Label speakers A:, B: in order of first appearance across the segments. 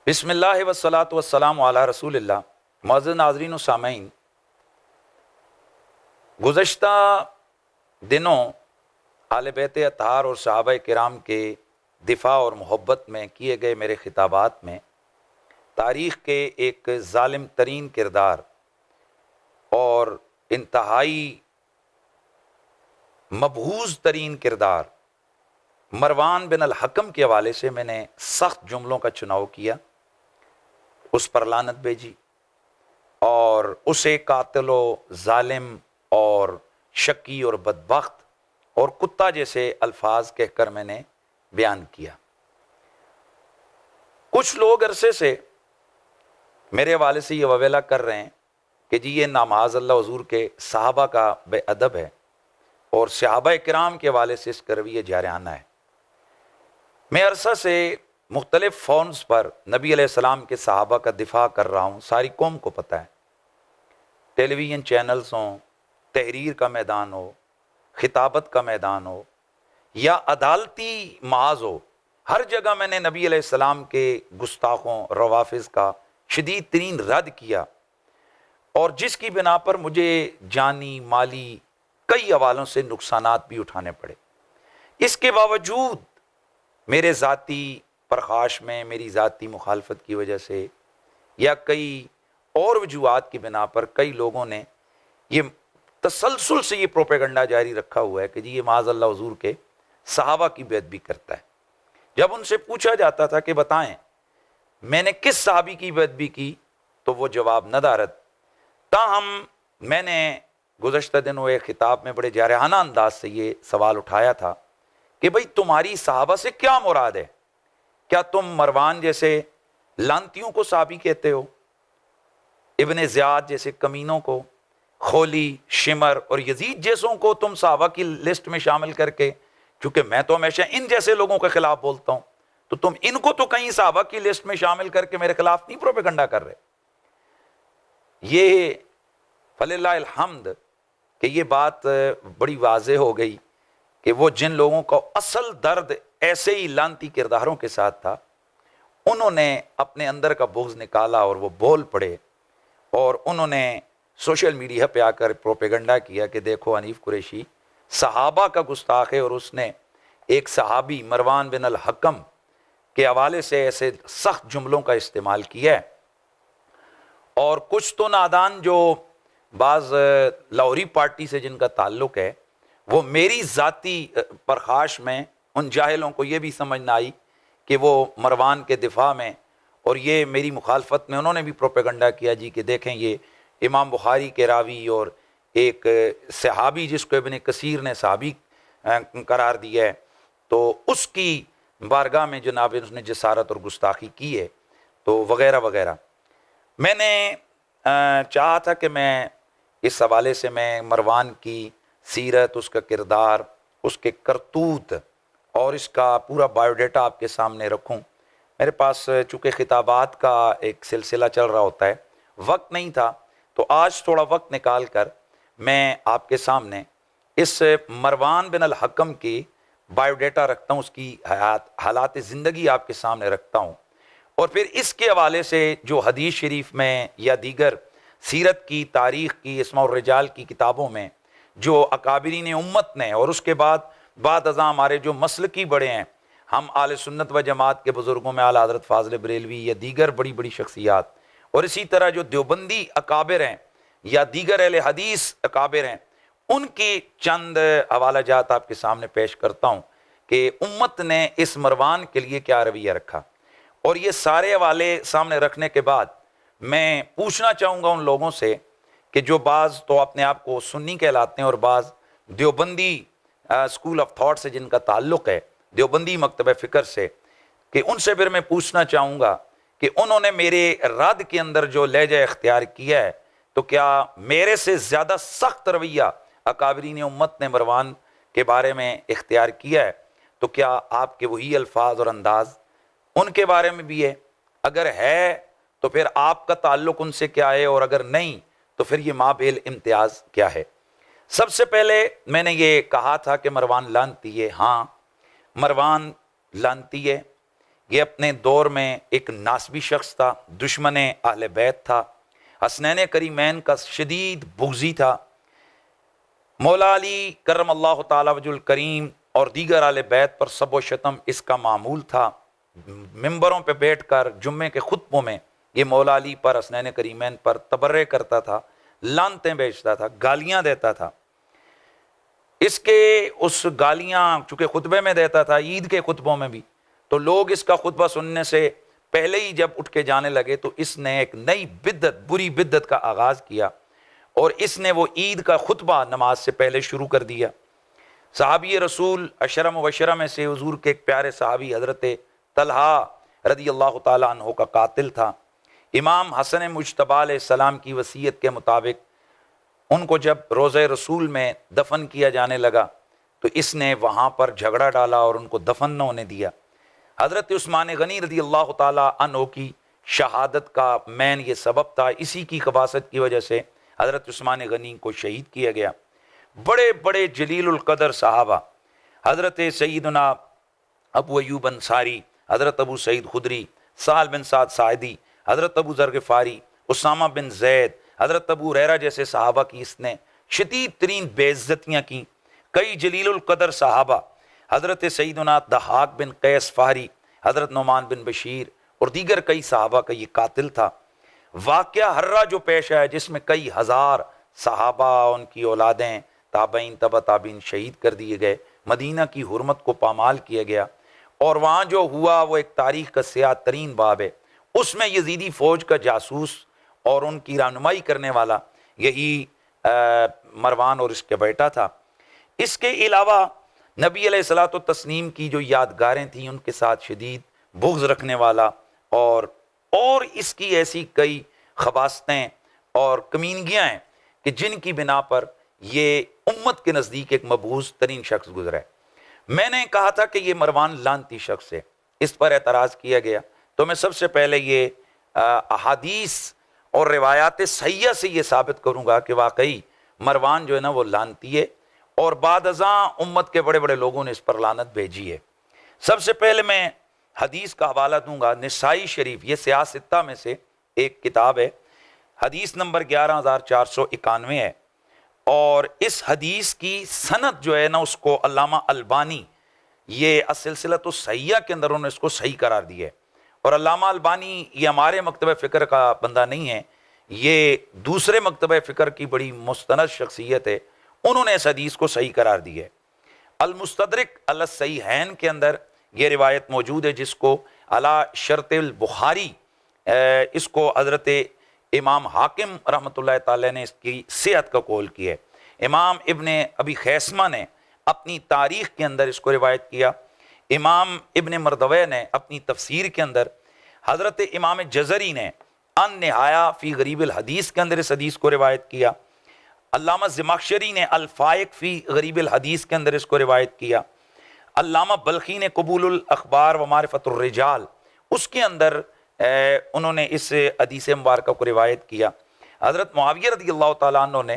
A: बिस्मिल्लाह वस्सलातु वस्सलामु अला रसूलिल्लाह। मुअज़्ज़िज़ नाज़रीन व सामईन, गुज़श्ता दिनों आले बैत अत्हार और सहाबाए किराम के दिफा और मोहब्बत में किए गए मेरे खिताबात में तारीख़ के एक ज़ालिम तरीन किरदार और इंतहाई मबहूज़ तरीन किरदार मरवान बिन अल हकम के हवाले से मैंने सख्त जुमलों का चुनाव किया, उस पर लानत भेजी और उसे कातिलो ज़ालिम और शकी और बदबख्त और कुत्ता जैसे अल्फाज कहकर मैंने बयान किया। कुछ लोग अरसे से मेरे हवाले से ये ववेला कर रहे हैं कि जी ये नामाज़ अल्लाह हुज़ूर के सहाबा का बेअदब है और सहाबाए किराम के हवाले से इसका रवैया जारियाना है। मैं अरसा से मुख्तलिफ फ़ॉर्म्स पर नबी अलैहिस्सलाम के सहाबा का दिफा कर रहा हूँ, सारी कौम को पता है। टेलीविज़न चैनल्स हों, तहरीर का मैदान हो, खिताबत का मैदान हो या अदालती महाज हो, हर जगह मैंने नबी अलैहिस्सलाम के गुस्ताखों रवाफिज़ का शदीद तरीन रद्द किया और जिसकी बिना पर मुझे जानी माली कई हवालों से नुकसानात भी उठाने पड़े। इसके बावजूद मेरे ज़ाती प्रकाश में मेरी ज़ाती मुखालफत की वजह से या कई और वजूहात की बिना पर कई लोगों ने ये तसलसल से ये प्रोपेगंडा जारी रखा हुआ है कि जी ये माज़अल्लाह हुज़ूर के सहाबा की बेअदबी करता है। जब उनसे पूछा जाता था कि बताएं मैंने किस सहाबी की बेअदबी की, तो वो जवाब नदारत। ताहम मैंने गुज़श्ता दिनों एक खिताब में बड़े जारहाना अंदाज से ये सवाल उठाया था कि भाई तुम्हारी सहाबा से क्या मुराद है? क्या तुम मरवान जैसे लांतियों को सहाबी कहते हो, इब्ने ज़ियाद जैसे कमीनों को, खोली, शिमर और यजीद जैसों को तुम सहाबा की लिस्ट में शामिल करके, क्योंकि मैं तो हमेशा इन जैसे लोगों के खिलाफ बोलता हूं, तो तुम इनको तो कहीं सहाबा की लिस्ट में शामिल करके मेरे खिलाफ नहीं प्रोपेगंडा कर रहे। ये फलिल्लाहिल हम्द कि ये बात बड़ी वाज़ेह हो गई कि वो जिन लोगों का असल दर्द ऐसे ही लांती किरदारों के साथ था, उन्होंने अपने अंदर का बुग़्ज़ निकाला और वो बोल पड़े और उन्होंने सोशल मीडिया पे आकर प्रोपेगंडा किया कि देखो हनीफ कुरैशी सहाबा का गुस्ताख है और उसने एक सहाबी मरवान बिन अल हकम के हवाले से ऐसे सख्त जुमलों का इस्तेमाल किया है। और कुछ तो नादान जो बाज़ लाहौरी पार्टी से जिनका ताल्लुक़ है, वो मेरी ज़ाती परखाश में उन जाहिलों को ये भी समझ ना आई कि वो मरवान के दिफा में और ये मेरी मुखालफत में उन्होंने भी प्रोपेगंडा किया जी कि देखें ये इमाम बुखारी के रावी और एक सहाबी जिसको इब्ने कसीर ने सहाबी करार दिया है, तो उसकी बारगाह में जनाब उसने जसारत और गुस्ताखी की है, तो वगैरह वगैरह। मैंने चाहा था कि मैं इस हवाले से मैं मरवान की सीरत, उसका किरदार, उसके करतूत और इसका पूरा बायोडाटा आपके सामने रखूं। मेरे पास चूँकि खिताबात का एक सिलसिला चल रहा होता है, वक्त नहीं था, तो आज थोड़ा वक्त निकाल कर मैं आपके सामने इस मरवान बिन अल हकम की बायोडाटा रखता हूँ, उसकी हालात ज़िंदगी आपके सामने रखता हूँ और फिर इसके हवाले से जो हदीस शरीफ में या दीगर सीरत की, तारीख़ की, इस्मा और रिजाल की किताबों में जो अकाबिरीन उम्मत ने और उसके बाद अज़ां हमारे जो मसलकी बड़े हैं, हम आले सुन्नत व जमात के बुज़ुर्गों में आला हज़रत फ़ाज़िल बरेलवी या दीगर बड़ी बड़ी शख्सियात और इसी तरह जो देवबंदी अकाबिर हैं या दीगर अहले हदीस अकाबिर हैं, उनकी चंद हवाला जात आपके सामने पेश करता हूँ कि उम्मत ने इस मरवान के लिए क्या रवैया रखा। और ये सारे हवाले सामने रखने के बाद मैं पूछना चाहूँगा उन लोगों से कि जो बाज़ तो अपने आप को सुन्नी कहलाते हैं और बाज़ देवबंदी स्कूल ऑफ थॉट से जिनका ताल्लुक़ है, देवबंदी मकतब फ़िक्र से, कि उनसे फिर मैं पूछना चाहूँगा कि उन्होंने मेरे रद्द के अंदर जो लहजा इख्तियार किया है, तो क्या मेरे से ज़्यादा सख्त रवैया अकाबरीन उम्मत ने मरवान के बारे में इख्तियार किया है, तो क्या आपके वही अल्फाज और अंदाज़ उनके बारे में भी है? अगर है तो फिर आपका ताल्लुक़ उनसे क्या है, और अगर नहीं तो फिर ये माबेल इम्तियाज़ क्या है? सबसे पहले मैंने ये कहा था कि मरवान लानती है। हाँ, मरवान लानती है, ये अपने दौर में एक नासबी शख्स था, दुश्मन अहले बैत था, हसनैन करीमैन का शदीद बुग़्ज़ी था। मौला अली करम अल्लाह ताला वजुल करीम और दीगर अहले बैत पर सब व शतम इसका मामूल था। मिंबरों पे बैठकर जुम्मे के खुतबों में ये मौला अली पर, हसनैन करीमैन पर तबर्रे करता था, लानतें बेचता था, गालियाँ देता था। इसके उस गालियाँ चूँकि खुतबे में देता था, ईद के खुतबों में भी, तो लोग इसका खुतबा सुनने से पहले ही जब उठ के जाने लगे तो इसने एक नई बिद्दत, बुरी बिद्दत का आगाज़ किया और इसने वो ईद का खुतबा नमाज से पहले शुरू कर दिया। सहाबी रसूल अशरा मुबशरा में से हुजूर के एक प्यारे सहाबी हज़रत तलहा रदी अल्लाह ताला अन्हु का कातिल था। इमाम हसन मुज्तबा अलैहिस्सलाम की वसीयत के मुताबिक उनको जब रोज़े रसूल में दफन किया जाने लगा तो इसने वहाँ पर झगड़ा डाला और उनको दफन न होने दिया। हज़रत उस्मान गनी रदी अल्लाह ताला अन्हु की शहादत का मैन ये सबब था। इसी की खबासत की वजह से हज़रत उस्मान गनी को शहीद किया गया। बड़े बड़े जलीलुल कदर सहाबा, हज़रत सैयदना अबू अय्यूब अंसारी, हज़रत अबू सईद खुदरी, साल बिन साद साइदी, हज़रत अबू ज़र ग़िफ़ारी, उसामा बिन जैद, हज़रत अबू हुरैरा जैसे सहाबा की इसने शदीद तरीन बेइज्जतियाँ की। कई जलीलुल कदर सहाबा, हज़रत सैयदना दहाक बिन कैस फ़ाहरी, हज़रत नौमान बिन बशीर और दीगर कई सहाबा का ये कातिल था। वाक़या हर्रा जो पेश आया जिसमें कई हज़ार सहाबा, उनकी औलादें, ताबईन, तबा ताबीन शहीद कर दिए गए, मदीना की हुर्मत को पामाल किया गया। और वहाँ जो हुआ वो एक तारीख़ का सियाह तरीन बाब है। उसमें यजीदी फ़ौज का जासूस और उनकी रहनुमाई करने वाला यही मरवान और इसके बेटा था। इसके अलावा नबी अलैहिस्सलातु तस्नीम की जो यादगारें थीं उनके साथ शदीद बुग़्ज़ रखने वाला और इसकी ऐसी कई खबासतें और कमीनगियाँ हैं कि जिनकी बिना पर ये उम्मत के नज़दीक एक मबूज़ तरीन शख्स गुजरा है। मैंने कहा था कि ये मरवान लानती शख्स है, इस पर एतराज़ किया गया। तो मैं सबसे पहले ये अहादीस और रिवायात सहिया से ये साबित करूँगा कि वाकई मरवान जो है ना वो लानती है और बाद अज़ां उम्मत के बड़े बड़े लोगों ने इस पर लानत भेजी है। सबसे पहले मैं हदीस का हवाला दूंगा। निसाई शरीफ, ये सियासत्ता में से एक किताब है, हदीस नंबर 11491 है और इस हदीस की सनद जो है ना उसको अल्लामा अलबानी ये असिलसिलतु सहिया के अंदर उन्होंने इसको सही करार दिया है। और अल्लामा अलबानी ये हमारे मकतब फ़िक्र का बंदा नहीं है, ये दूसरे मकतब फ़िक्र की बड़ी मुस्तनद शख्सियत है, उन्होंने इस हदीस को सही करार दिया है। अल-मुस्तदरिक अल सहीहैन के अंदर ये रिवायत मौजूद है जिसको अला शर्तिल बुखारी, इसको हज़रत इमाम हाकिम रहमतुल्लाह ताला ने इसकी सेहत का कौल किया है। इमाम इब्ने अबी खैसमा ने अपनी तारीख़ के अंदर इसको रिवायत किया। इमाम इब्ने मरदवे ने अपनी तफसीर के अंदर, हज़रत इमाम जज़री ने अन निहाया फ़ी गरीबिल हदीस के अंदर इस हदीस को रिवायत किया। अल्लामा ज़माख़शरी ने अल-फ़ाइक़ फ़ी गरीबिल हदीस के अंदर इसको रिवायत किया। अल्लामा बल्खी ने कबूलुल अख़बार व मारिफ़तुर रिजाल उसके अंदर उन्होंने इस हदीस मुबारक को रिवायत किया। हज़रत मुआविया रज़ियल्लाहु ताला अन्हु ने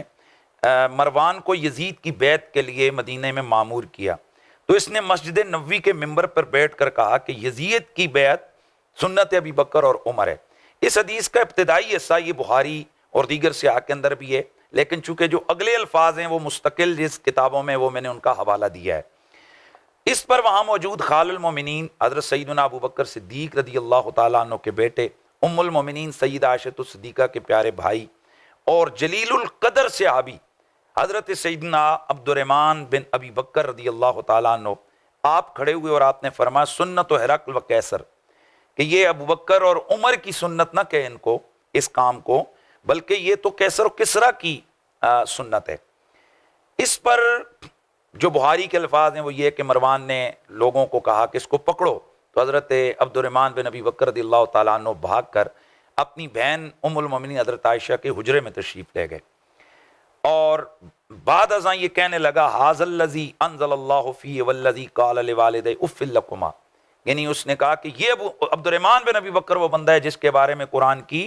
A: मरवान को यजीद की बैत के लिए मदीने में मामूर किया तो इसने मस्जिद नबवी के मिंबर पर बैठ कर कहा कि यजीद की बैत सुन्नत अबी बकर और उमर है। इस हदीस का इब्तिदाई हिस्सा ये बुखारी और दीगर सियाह के अंदर भी है, लेकिन चूँकि जो अगले अल्फाज हैं वो मुस्तकिल जिस किताबों में वो मैंने उनका हवाला दिया है। इस पर वहाँ मौजूद खालुल मोमिनीन हज़रत सैयदना अबू बकर सिद्दीक़ रज़ी अल्लाह ताला अन्हु के बेटे, उम्मुल मोमिनीन सैयदा आयशा सिद्दीक़ा के प्यारे भाई और जलीलुल कदर सहाबी हज़रत सैयदना अब्दुर्रहमान बिन अबी बकर रज़ी अल्लाह ताला अन्हु, आप खड़े हुए और आपने फरमाया सुन्नत हिरक़ल व कैसर, कि ये अबू बकर और उमर की सुन्नत ना कहे इनको, इस काम को, बल्कि ये तो कैसर और किसरा की सुन्नत है। इस पर जो बुहारी के अल्फाज हैं वो ये कि मरवान ने लोगों को कहा कि इसको पकड़ो, तो हज़रत अब्दुर्रहमान बिन अबी बकर रज़ियल्लाहु ताला अन्हु भाग कर अपनी बहन उम्मुल मोमिनीन हज़रत आयशा के हुजरे में तशरीफ़ ले गए और बाद अज़ां ये कहने लगा हाज़ल्लज़ी अंज़लल्लाहु फ़ीहि वल्लज़ी क़ाल लिवालिदै उफ़्फ़िल लकुमा, यानी उसने कहा कि ये अब्दुर्रहमान बिन अबी बकर वो बंदा है जिसके बारे में कुरान की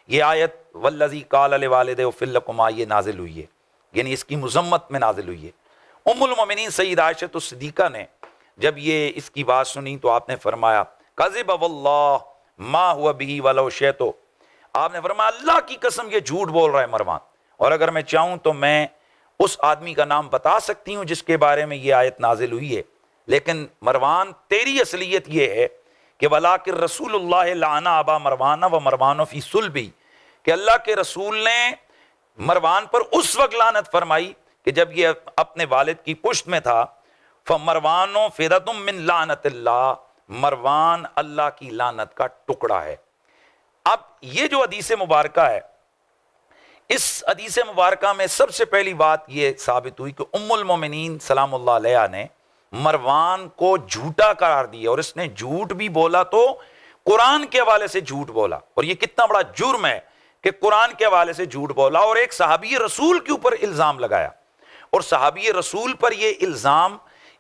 A: ये आयत वल्लज़ी क़ाल लिवालिदै उफ़्फ़िल लकुमा ये नाजिल हुई है, यानी इसकी मुज़म्मत में नाजिल हुई है। उम्मुल मोमिनीन सैयदा आयशा सिद्दीक़ा ने जब ये इसकी बात सुनी तो आपने फरमाया कज़िब वल्लाह मा हुआ बिही वलो शैतो, आपने फरमाया अल्लाह की कसम ये झूठ बोल रहा है मरवान, और अगर मैं चाहूं तो मैं उस आदमी का नाम बता सकती हूं जिसके बारे में ये आयत नाजिल हुई है, लेकिन मरवान तेरी असलियत ये है कि वलाकिन रसूलुल्लाह लाना अबा मरवाना व मरवानो फी सुल्बी, कि अल्लाह के रसूल ने मरवान पर उस वक्त लानत फरमाई कि जब ये अपने वालिद की पुश्त में था। फमरवानो फिदतुम मिन लानतिल्लाह, मरवान अल्लाह की लानत का टुकड़ा है। अब ये जो हदीस मुबारका है, इस हदीस मुबारका में सबसे पहली बात यह साबित हुई कि उम्मुल मोमिनीन सलामुल्लाह अलैहा ने मरवान को झूठा करार दिया, और इसने झूठ भी बोला तो कुरान के हवाले से झूठ बोला, और यह कितना बड़ा जुर्म है कि कुरान के हवाले से झूठ बोला और एक सहाबी रसूल के ऊपर इल्जाम लगाया, और सहाबी रसूल पर यह इल्जाम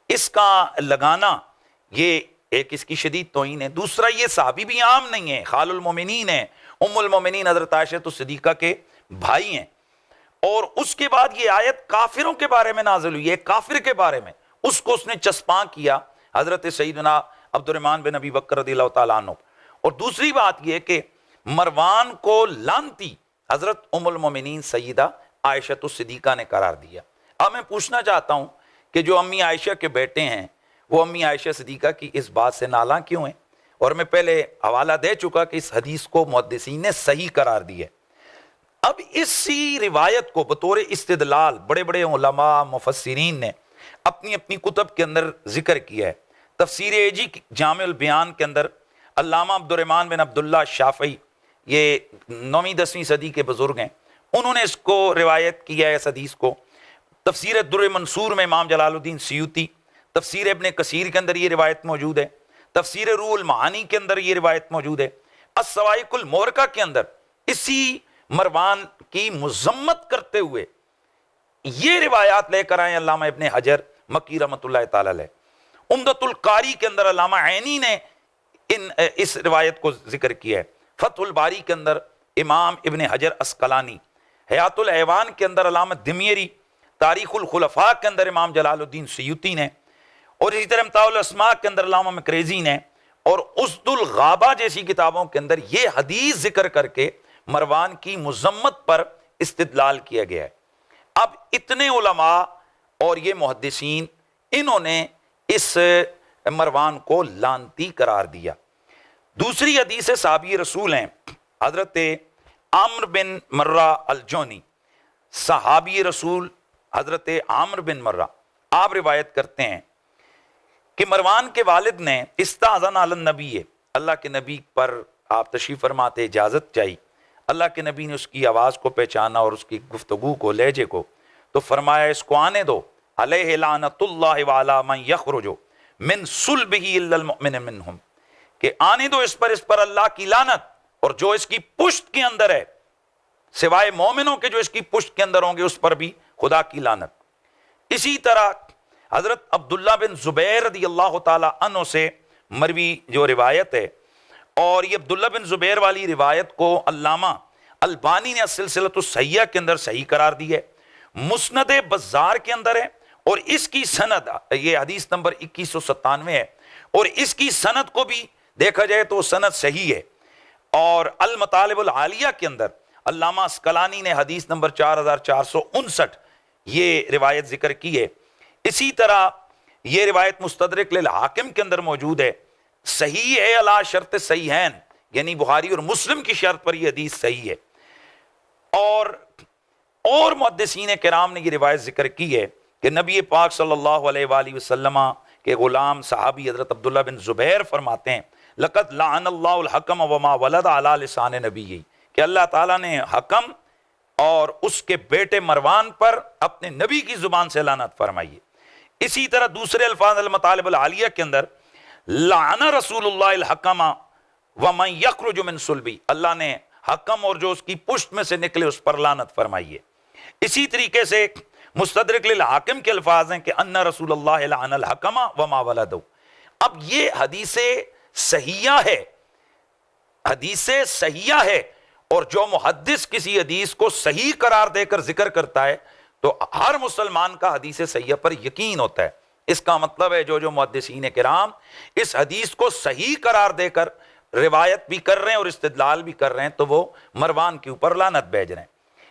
A: इसका लगाना ये एक इसकी शदीद तौहीन है। दूसरा, ये सहाबी भी आम नहीं है, खालुल मोमिनीन है, उम्मुल मोमिनीन हज़रत आयशा सिद्दीक़ा के भाई हैं। और उसके बाद ये आयत काफिरों के बारे में नाज़िल हुई है, काफिर के बारे में, उसको उसने चस्पा किया हजरत सईदना अब्दुर्रहमान बिन अबी बकर रज़ियल्लाहु तआला अन्हु। और दूसरी बात यह कि मरवान को लानती हजरत उम्मुल मोमिनीन सईदा आयशा सिद्दीक़ा ने करार दिया। अब मैं पूछना चाहता हूं कि जो अम्मी आयशा के बेटे हैं वो अम्मी आयशा सिद्दीक़ा की इस बात से नाला क्यों हैं? और मैं पहले हवाला दे चुका कि इस हदीस को मुहद्दिसीन ने सही करार दिया। अब इसी रिवायत को बतौर इस्तिदलाल बड़े बड़े उलमा मुफस्सिरीन ने अपनी अपनी कुतब के अंदर जिक्र किया है। तफसीर एजी जामिउल बयान के अंदर अल्लामा अब्दुर्रहमान बिन अब्दुल्ला शाफई, ये 9वीं-10वीं सदी के बुजुर्ग हैं, उन्होंने इसको रिवायत किया है इस हदीस को। तफसीर दुर्र मंसूर में इमाम जलालुद्दीन सियूती, तफसीर इब्न कसीर के अंदर ये रिवायत मौजूद है, तफसीर रूहुल मानी के अंदर ये रिवायत मौजूद है, अस्सवाइकुल मोरका के अंदर इसी मरवान की मुजम्मत करते हुए ये रिवायात लेकर आए अल्लामा इब्न हजर मक्की रहमतुल्लाह तआला अलैह। उम्दतुल कारी के अंदर अल्लामा ऐनी ने इस रिवायत को जिक्र किया है। फतहुल बारी के अंदर इमाम इब्न हजर अस्कलानी, हयातुल ऐवान के अंदर अल्लामा दिमयरी, तारीखुल खुलफा के अंदर इमाम जलालुद्दीन सियूती ने, और इसी तरह इम्ताउल अस्मा के अंदर अल्लामा मकरेजी ने, और उसदुल गाबा जैसी किताबों के अंदर ये हदीस जिक्र करके मरवान की मुजम्मत पर इस्तिदलाल किया गया है। अब इतने उलमा और ये मुहद्दिसीन, इन्होंने इस मरवान को लानती करार दिया। दूसरी हदीस साहबी रसूल हैं हजरत आमर बिन मर्रा अल-जोनी, सहाबी रसूल हजरत आमर बिन मर्रा, आप रिवायत करते हैं कि मरवान के वालिद ने इस्ताज़न अलन नबी, अल्लाह के नबी पर आप तशरीफ़ फरमाते इजाज़त चाहिए। अल्लाह के नबी ने उसकी आवाज़ को पहचाना और उसकी गुफ्तगू को, लहजे को, तो फरमाया इसको आने दो, अलैहि लानतुल्लाहि व अला मन यखरुजु मिन सुल्बिही इल्लल मुमिन मिनहुम, कि आने दो इस पर अल्लाह की लानत, और जो इसकी पुश्त के अंदर है सिवाय मोमिनों के जो इसकी पुश्त के अंदर होंगे उस पर भी खुदा की लानत। इसी तरह हजरत अब्दुल्ला बिन जुबैर रज़ियल्लाहु ताला अन्हु से मरवी जो रिवायत है, और ये अब्दुल्ला बिन जुबैर वाली रिवायत को अल्लामा अलबानी ने सिलसिलतुस सहीह के अंदर सही करार दी है, मुस्नद बज़ार के अंदर है, और इसकी सनद, ये हदीस नंबर 2197 है, और इसकी सनद को भी देखा जाए तो सनद सही है। और अल मतालिबुल आलिया के अंदर अल्लामा अस्कलानी ने हदीस नंबर 4459 ये रिवायत जिक्र की है। इसी तरह ये रिवायत मुस्तदरक लिल हाकिम के अंदर मौजूद है, सही है अला शर्त सहीहैन, यानी बुखारी और मुस्लिम की शर्त पर यह हदीस सही है। और मुहद्दिसीन किराम ने यह रिवायत जिक्र की है कि नबी पाक सल्लल्लाहु अलैहि वसल्लम के गुलाम सहाबी हजरत अब्दुल्ला बिन जुबैर फरमाते हैं, लक़द लअनल्लाहुल हकम व मा वलद अला लिसान नबी, कि अल्लाह ताला ने हकम और उसके बेटे मरवान पर अपने नबी की जुबान से लानत फरमाई है। इसी तरह दूसरे अल्फाज अल मतालिबुल आलिया के अंदर लाना रसूलुल्लाहिल हकमा व मन यखरुजु मिन सुल्बी, अल्लाह ने हकम और जो उसकी पुश्त में से निकले उस पर लानत फरमाई है। इसी तरीके से मुस्तदरक लिल हाकिम के अल्फाज हैं कि अन्ना रसूलुल्लाह लअनल हकमा व मा वलदहु। अब ये हदीसे सहीहा है, हदीसे सहीहा है, और जो मुहद्दिस किसी हदीस को सही करार देकर जिक्र करता है तो हर मुसलमान का हदीस सहीहा पर यकीन होता है। इसका मतलब है जो मुहद्दिसीन किराम इस हदीस को सही करार देकर रिवायत भी कर रहे हैं और इस्तिदलाल भी कर रहे हैं, तो वो मरवान के ऊपर लानत भेज रहे हैं।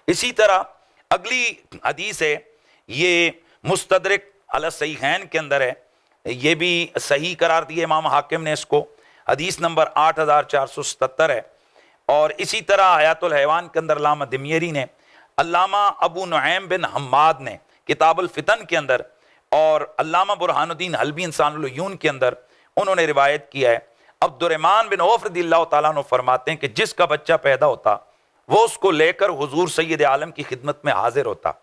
A: इसी तरह अगली हदीस है, ये मुस्तदरिक अला सहीहैन के अंदर है, ये भी सही करार दिए इमाम हाकिम ने इसको, हदीस नंबर 8477 है। और इसी तरह हयातुल हैवान के अंदर अल्लामा दिमयरी ने, अल्लामा अबू नुऐम बिन हम्माद ने किताबुल फितन के अंदर, और अल्लामा बुरहानुद्दीन हल्बी इंसानुल उयून के अंदर उन्होंने रिवायत किया है। अब्दुर्रहमान बिन औफ रज़ियल्लाहु ताला अन्हु फरमाते हैं कि जिसका बच्चा पैदा होता वो उसको लेकर हुजूर सैयद आलम की खिदमत में हाजिर होता,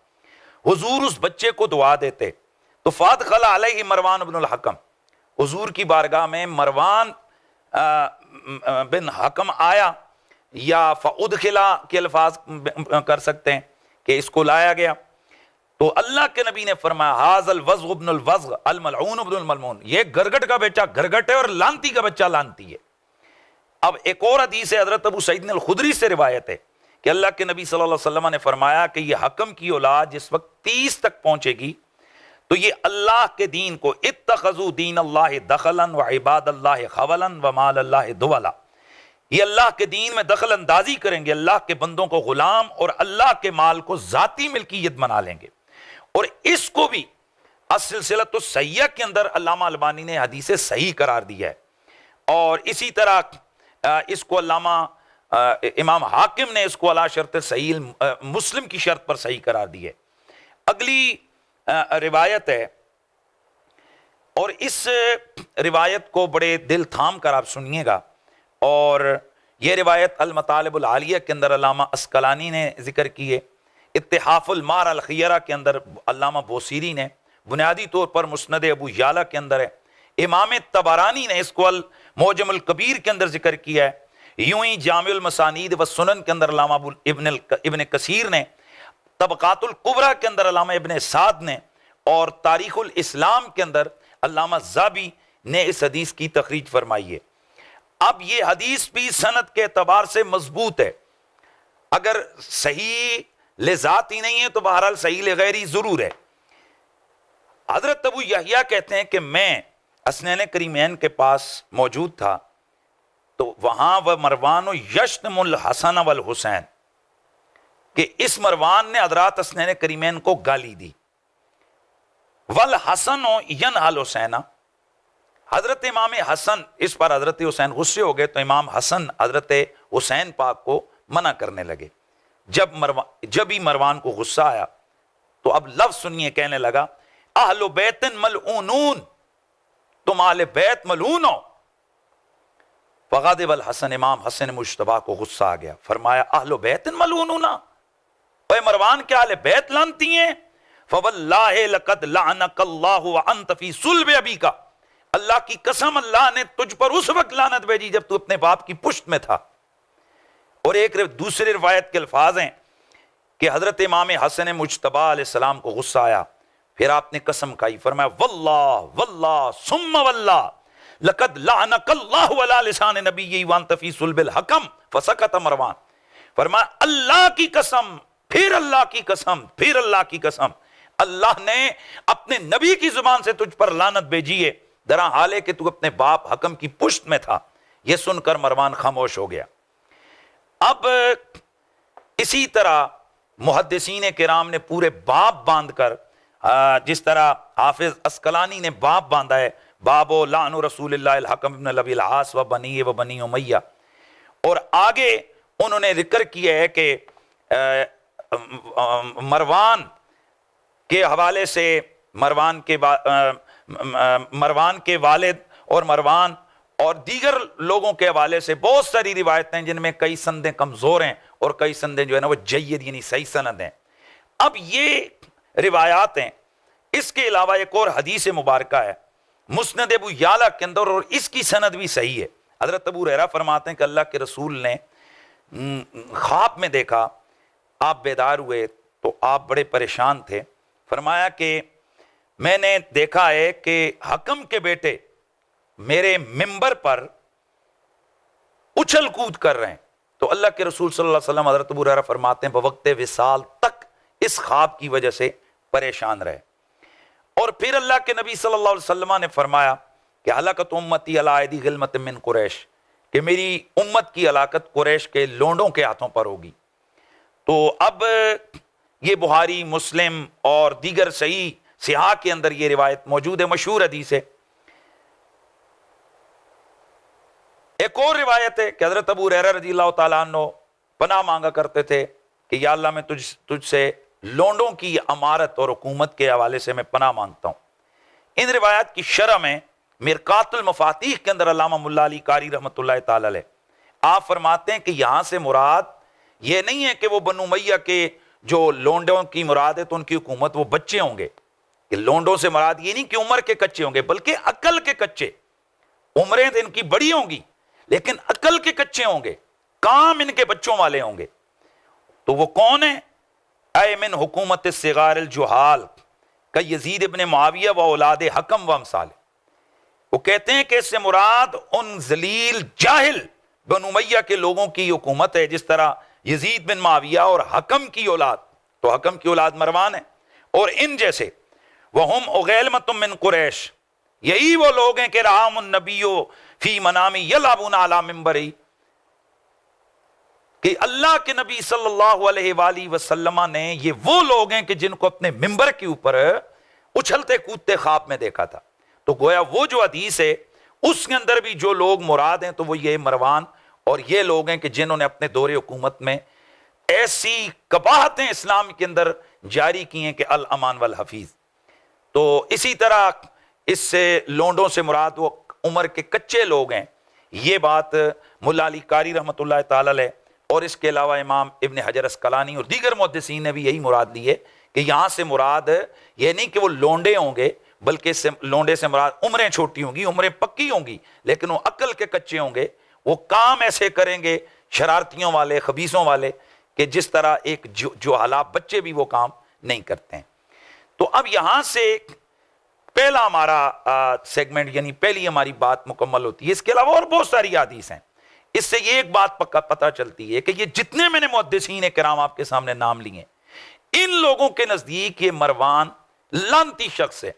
A: हुजूर उस बच्चे को दुआ देते, तो फादखला अलैहि मरवान बिन हकम, हुजूर की बारगाह में मरवान बिन हकम आया, या फउदखिला के अल्फाज कर सकते हैं कि इसको लाया गया। तो अल्लाह के नबी ने फरमाया हाज़ल वज़्ग़ इब्नुल वज़्ग़ अल मलऊन इब्नुल मलऊन, ये गरगट का बच्चा गरगट है और लानती का बच्चा लानती है। अब एक और हदीस है, हज़रत अबू सईद अल खुदरी से रिवायत है कि अल्लाह के नबी सल्लल्लाहु अलैहि वसल्लम ने फरमाया कि ये हकम की औलाद जिस वक्त 30 तक पहुंचेगी तो ये अल्लाह के दीन को इत्तखज़ू दीन अल्लाह दखलन व इबादल्लाह खवलन व माल अल्लाह दुवला, ये अल्लाह के दीन में दखल अंदाजी करेंगे, अल्लाह के बंदों को गुलाम और अल्लाह के माल को जाती मिल्कियत बना लेंगे। और इसको भी असिलसिलतुस सहीह के अंदर अल्लामा अलबानी ने हदीस सही करार दिया है। और इसी तरह इसको अल्लामा इमाम हाकिम ने इसको अला शर्त सही मुस्लिम की शर्त पर सही करार दिया है। अगली रिवायत है, और इस रिवायत को बड़े दिल थाम कर आप सुनिएगा, और यह रिवायत अल मतालिबुल आलिया के अंदर अल्लामा अस्कलानी ने जिक्र की है, इत्तिहाफुल मार अल खियरा के अंदर अल्लामा बोसीरी ने, बुनियादी तौर पर मुस्नद अबू याला के अंदर है, इमाम तबारानी ने इसको अल मोजमुल कबीर के अंदर जिक्र किया है, यूं ही जामिउल मसानीद व सुनन के अंदर अल्लामा इब्न कसीर ने, तबकातुल कुबरा के अंदर अल्लामा इब्न साद ने, और तारीखुल इस्लाम के अंदर अल्लामा ज़ाबी ने इस हदीस की तखरीज फरमाई है। अब ये हदीस भी सनद के एतबार से मजबूत है, अगर सही ले जात ही नहीं है तो बहरहाल सही ले गैरी जरूर है। हजरत अबू यहया कहते हैं कि मैं असनैन करीमैन के पास मौजूद था, तो वहां वह मरवान यश्तमुल हसन वल हुसैन, कि इस मरवान ने हजरात असनैन करीमैन को गाली दी, वल हसन यन हल हुसैना, हजरत इमाम हसन, इस पर हजरत हुसैन गुस्से हो गए तो इमाम हसन हजरत हुसैन पाक को मना करने लगे। जब ही मरवान को गुस्सा आया तो अब लफ्ज सुनिए, कहने लगा अहलो बैतन मलऊनून, तुम आले बैत मलऊन हो। फगादिब अल हसन, इमाम हसन मुश्तबा को गुस्सा आ गया, फरमाया अहलो बैतन मलऊनूना, ओए मरवान क्या आले बैत लानती हैं? फवल्लाहि लक़द लअनकल्लाहु व अंत फी सुल्ब अबीका, अल्लाह की कसम अल्लाह ने तुझ पर उस वक्त लानत भेजी जब तू अपने बाप की पुश्त में था। और एक दूसरी रिवायत के अल्फाज हैं कि हजरत इमाम हसन मुज्तबा अलैहिस्सलाम को गुस्सा आया, फिर आपने कसम खाई, फरमाया वल्लाह वल्लाह सुम्मा वल्लाह लक़द लअनकल्लाहु अला लिसान नबिय्यि व अंत फी सुल्बिल हकम फसकत मरवान, फरमाया अल्लाह की कसम, फिर अल्लाह की कसम, फिर अल्लाह की कसम, अल्लाह ने अपने नबी की जुबान से तुझ पर लानत भेजी है, दरा हाल है कि तू अपने बाप हकम की पुश्त में था। यह सुनकर मरवान खामोश हो गया। अब इसी तरह मुहद्दिसीन किराम ने पूरे बाब बांधकर, जिस तरह हाफिज अस्कलानी ने बाब बांधा है, बाबो लानु रसूलिल्लाह हकम इब्न लबील आस व बनी उमैया, और आगे उन्होंने जिक्र किया है कि मरवान के हवाले से मरवान के वालिद और मरवान और दीगर लोगों के हवाले से बहुत सारी रिवायतें जिनमें कई संदें कमजोर हैं और कई संदें जो है ना वो जय्यद यानी सही सनद हैं। अब ये रिवायात हैं, इसके अलावा एक और हदीस मुबारक है मुस्नद अबू याला के अंदर, और इसकी सनद भी सही है। हजरत अबू हुरैरा फरमाते हैं कि अल्लाह के रसूल ने ख्वाब में देखा, आप बेदार हुए तो आप बड़े परेशान थे, फरमाया कि मैंने देखा है कि हकम के बेटे मेरे मिंबर पर उछल कूद कर रहे हैं। तो अल्लाह के रसूल सल्लल्लाहु अलैहि वसल्लम हज़रत अबू हुरैरा फरमाते हैं बवक्ते विसाल तक इस ख्वाब की वजह से परेशान रहे। और फिर अल्लाह के नबी सल्लल्लाहु अलैहि वसल्लम ने फरमाया कि हलाकत उम्मती अला यदी गिलमत मिन कुरैश, कि मेरी उम्मत की हलाकत कुरैश के लोंडों के हाथों पर होगी। तो अब ये बुहारी, मुस्लिम और दीगर सही सिहा के अंदर ये रिवायत मौजूद है, मशहूर हदीस है। एक और रिवायत है कि हजरत अबू हुरैरा रज़ियल्लाहु ताला अन्हु पनाह मांगा करते थे कि या अल्लाह मैं तुझसे लोंडों की अमारत और हुकूमत के हवाले से मैं पनाह मांगता हूं। इन रिवायत की शरह में मिरकातुल मफातीह के अंदर अल्लामा मुल्ला अली कारी रहमतुल्लाह ताला अलैह आप फरमाते हैं कि यहां से मुराद ये नहीं है कि वो बनु उमय्या के जो लोंडों की मुराद है तो उनकी हुकूमत वो बच्चे होंगे, कि लोंडों से मुराद ये नहीं कि उम्र के कच्चे होंगे, बल्कि अकल के कच्चे। उम्रें तो इनकी बड़ी होंगी लेकिन अकल के कच्चे होंगे, काम इनके बच्चों वाले होंगे। तो वो कौन है? ऐ मिन हुकूमत सिगार जुहाल का यजीद इब्ने मुआविया व औलाद हकम व अमसाल। वो कहते हैं कि इससे मुराद उन जलील जाहिल बनु उमय्या के लोगों की हुकूमत है, जिस तरह यजीद बिन मुआविया और हकम की औलाद, तो हकम की औलाद मरवान है, और इन जैसे वहुम उगैलमतुम मिन कुरैश, यही वो लोग हैं कि रहामुन नबियो फी मनामी यलाबुना अला मिंबरी, कि अल्लाह के नबी सल्लल्लाहु अलैहि वसल्लम ने ये वो लोग हैं कि जिनको अपने मिंबर के ऊपर उछलते कूदते ख्वाब में देखा था। तो गोया वो जो हदीस है उसके अंदर भी जो लोग मुराद हैं तो वो ये मरवान और ये लोग हैं कि जिन्होंने अपने दौरे हुकूमत में ऐसी कबाहतें इस्लाम के अंदर जारी की हैं कि अल अमान वल हफीज। तो इसी तरह इससे लोंडों से मुराद वो उम्र के कच्चे लोग हैं, ये बात मुल्ला अली कारी रहमतुल्लाह ताला अलैह और इसके अलावा इमाम इब्ने हजर अस्कलानी और दीगर मुहद्दिसीन ने भी यही मुराद ली है कि यहाँ से मुराद ये नहीं कि वो लोंडे होंगे, बल्कि लोंडे से मुराद उम्रें छोटी होंगी, उम्रें पक्की होंगी, लेकिन वो अक्ल के कच्चे होंगे। वो काम ऐसे करेंगे शरारतियों वाले, खबीसों वाले, कि जिस तरह एक जो हालात बच्चे भी वो काम नहीं करते हैं। तो अब यहां से पहला हमारा सेगमेंट यानी पहली हमारी बात मुकम्मल होती है। इसके अलावा और बहुत सारी हदीस हैं। इससे ये एक बात पक्का पता चलती है कि ये जितने मैंने मुहद्दिसीन किराम आपके सामने नाम लिए, इन लोगों के नजदीक ये मरवान लानती शख्स है,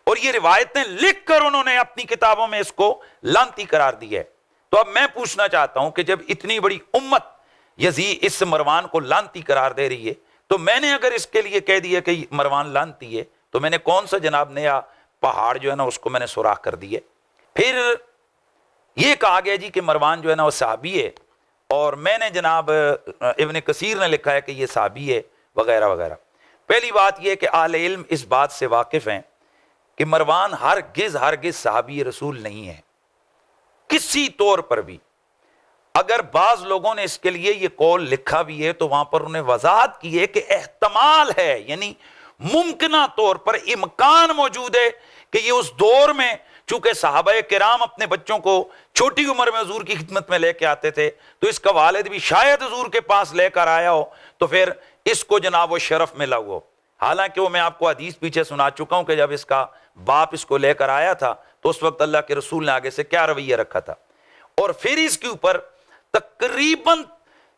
A: और ये रिवायतें लिखकर उन्होंने अपनी किताबों में इसको लानती करार दिया है। तो अब मैं पूछना चाहता हूं कि जब इतनी बड़ी उम्मत यजीद इस मरवान को लानती करार दे रही है, तो मैंने अगर इसके लिए कह दिया कि मरवान लानती है, तो मैंने कौन सा जनाब नया पहाड़ जो है ना उसको मैंने सुराख कर दिए। फिर ये कहा गया जी कि मरवान जो है ना वो सहाबी है, और मैंने जनाब इब्ने कसीर ने लिखा है कि ये सहाबी है वगैरह वगैरह। पहली बात यह कि आले इल्म इस बात से वाकिफ हैं कि मरवान हरगिज सहाबी रसूल नहीं है किसी तौर पर भी। अगर बाज लोगों ने इसके लिए ये कौल लिखा भी है तो वहां पर उन्हें वजाहत की है कि एहतमाल है, यानी मुमकिना तौर पर इम्कान मौजूद है कि ये उस दौर में, चूंकि सहाबाए किराम अपने बच्चों को छोटी उम्र में हुजूर की खिदमत में लेके आते थे, तो इसका वालिद भी शायद हुजूर के पास लेकर आया हो, तो फिर इसको जनाब वो शरफ मिला हो। हालांकि वो मैं आपको हदीस पीछे सुना चुका हूं कि जब इसका बाप इसको लेकर आया था तो उस वक्त अल्लाह के रसूल ने आगे से क्या रवैया रखा था, और फिर इसके ऊपर तकरीबन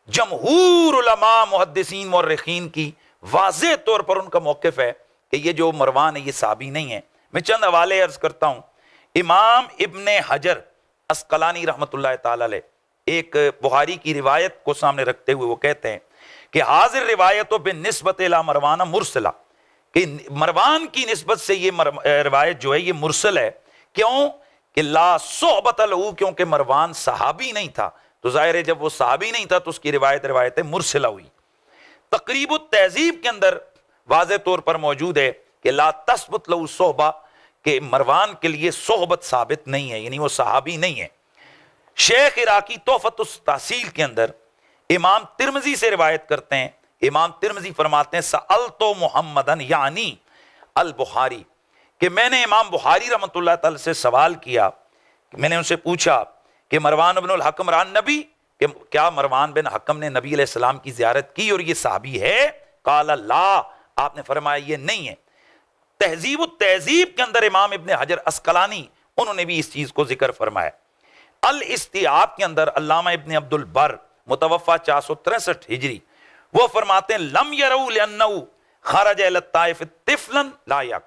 A: जमहूर उलमा मुहद्दिसीन मुर्रिखीन की वाज़ेह तौर पर उनका मौक़िफ़ है कि ये जो मरवान है ये साबी नहीं है। मैं चंद हवाले अर्ज करता हूं। इमाम इब्ने हजर अस्कलानी रहमतुल्लाह ताला अलैह एक बुखारी की रिवायत को सामने रखते हुए वो कहते हैं कि हाजिर रिवायत बिनिस्बत इला मरवाना मुरसला, कि मरवान की निस्बत से ये रिवायत जो है ये मुरसल है। क्यों? कि ला सोहबत लहू, क्योंकि मरवान सहाबी नहीं था, तो जाहिर है जब वो सहाबी नहीं था तो उसकी रिवायत मुरसला हुई। तकरीब तहजीब के अंदर वाज़ेह तौर पर मौजूद है कि ला तस्बत लहू सोहबा, के मरवान के लिए सोहबत साबित नहीं है, यानी वो सहाबी नहीं है। शेख इराकी तोहफतुस तहसील के अंदर इमाम तिरमिजी से रिवायत करते हैं, इमाम तिरमिजी फरमाते हैं सअलतो मुहम्मदन यानी अल बुखारी, कि मैंने इमाम बुखारी रहमतुल्लाह तआला से सवाल किया, मैंने उनसे पूछा कि मरवान बिन अल हकम रान नबी, कि क्या मरवान बिन हकम ने नबी अलैहिस्सलाम की ज़ियारत की और ये सहाबी है? काला ला, आपने फरमाया ये नहीं है। तहजीब तहजीब के अंदर इमाम इब्ने हजर अस्कलानी उन्होंने भी इस चीज को जिक्र फरमाया। अल इस्तिआब के अंदर अल्लामा इब्ने अब्दुल बर मुतवफ़ा 463 हिजरी वो फरमाते हैं लम यरऊ लिअन्नहु खरज इला ताइफ तिफलन ला यक,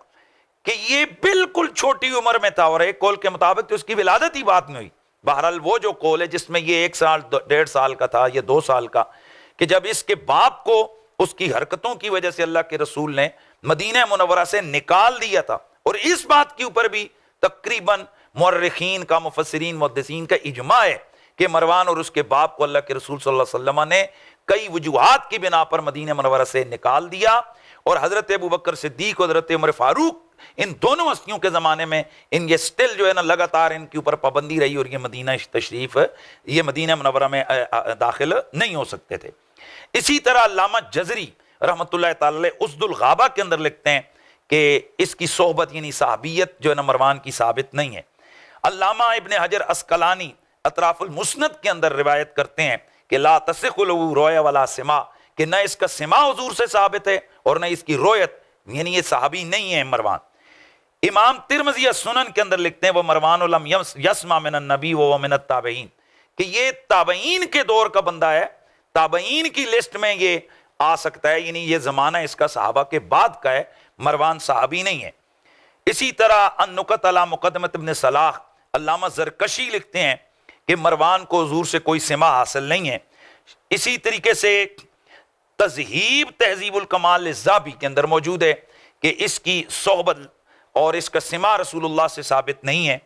A: कि ये बिल्कुल छोटी उम्र में था, और एक कौल के मुताबिक तो उसकी विलादत ही बात नहीं हुई। बहरहाल वो जो कौल है जिसमें ये 1 साल 1.5 साल का था, ये 2 साल का, कि जब इसके बाप को उसकी हरकतों की वजह से अल्लाह के रसूल ने मदीना मुनव्वरा से निकाल दिया था। और इस बात के ऊपर भी तकरीबन मुअर्रिखीन का, मुफस्सिरीन, मुहद्दिसीन का इजमा है कि मरवान और उसके बाप को अल्लाह के रसूल सल्लल्लाहु अलैहि वसल्लम ने कई वजूहात की बिना पर मदीना मुनव्वरा से निकाल दिया। और हजरत अबू बकर सिद्दीक और हजरत उमर फारूक, इन दोनों हस्तियों के ज़माने में इन ये स्टिल जो है ना लगातार इनके ऊपर पाबंदी रही, और ये मदीना तशरीफ़, ये मदीना मुनव्वरा में दाखिल नहीं हो सकते थे। इसी तरह अल्लामा जज़री रहमतुल्लाह तआला अलैह उसदुल गाबा के अंदर लिखते हैं कि इसकी सोहबत यानी सहाबियत जो है ना मरवान की साबित नहीं है। अल्लामा इब्ने हजर अस्कलानी अतराफुल मुस्नद के अंदर रिवायत करते हैं कि ला तसिखु लहू रोया वला सिमा, कि न इसका सिमा हुजूर से साबित है और न इसकी रोयत, यानी ये सहाबी नहीं है मरवान। इमाम तिरमिज़ी सुनन के अंदर लिखते हैं वो मरवान लम यस्मा मिनन नबी व मिनत ताबईन, कि ये ताबईन के दौर का बंदा है, ताबईन की लिस्ट में ये आ सकता है, यानी ये जमाना इसका सहाबा के बाद का है, मरवान सहाबी नहीं है। इसी तरह अन-नुकत अला मुक़द्दमत इब्न सलाह अल्लामा ज़रकशी लिखते हैं कि मरवान को हुजूर से कोई सिमा हासिल नहीं है। इसी तरीके से तज़हीब तहज़ीबुल कमाल ज़ाबी के अंदर मौजूद है कि इसकी सोहबत और इसका सिमा रसूलुल्लाह से साबित नहीं है।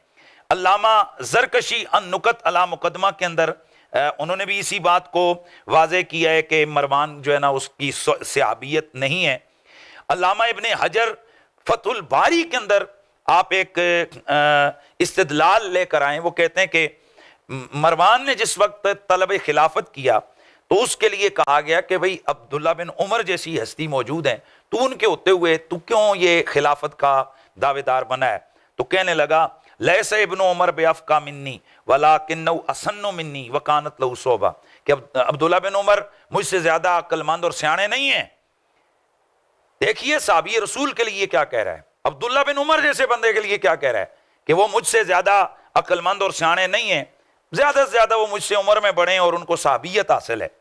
A: अल्लामा ज़रकशी अन-नुकत अला मुक़द्दमा के अंदर उन्होंने भी इसी बात को वाज़े किया है कि मरवान जो है ना उसकी सहाबियत नहीं है। अल्लामा इब्ने हजर फतहुल बारी के अंदर आप एक इस्तिदलाल लेकर आए, वो कहते हैं कि मरवान ने जिस वक्त तलब खिलाफत किया तो उसके लिए कहा गया कि भाई अब्दुल्ला बिन उमर जैसी हस्ती मौजूद हैं, तो उनके होते हुए तू क्यों ये खिलाफत का दावेदार बना है? तो कहने लगा लैसा इब्न उमर बेअफ़का मिन्नी वलाकिन्नहु असन्नु मिन्नी वकानत लहू सोबा, कि अब्दुल्ला बिन उमर मुझसे ज्यादा अक्लमंद और सियाने नहीं है। देखिए साहबी रसूल के लिए क्या कह रहा है, अब्दुल्ला बिन उमर जैसे बंदे के लिए क्या कह रहा है कि वो मुझसे ज्यादा अक्लमंद और सियाने नहीं है, ज्यादा से ज्यादा वो मुझसे उम्र में बड़े हैं और उनको साहबियत हासिल है।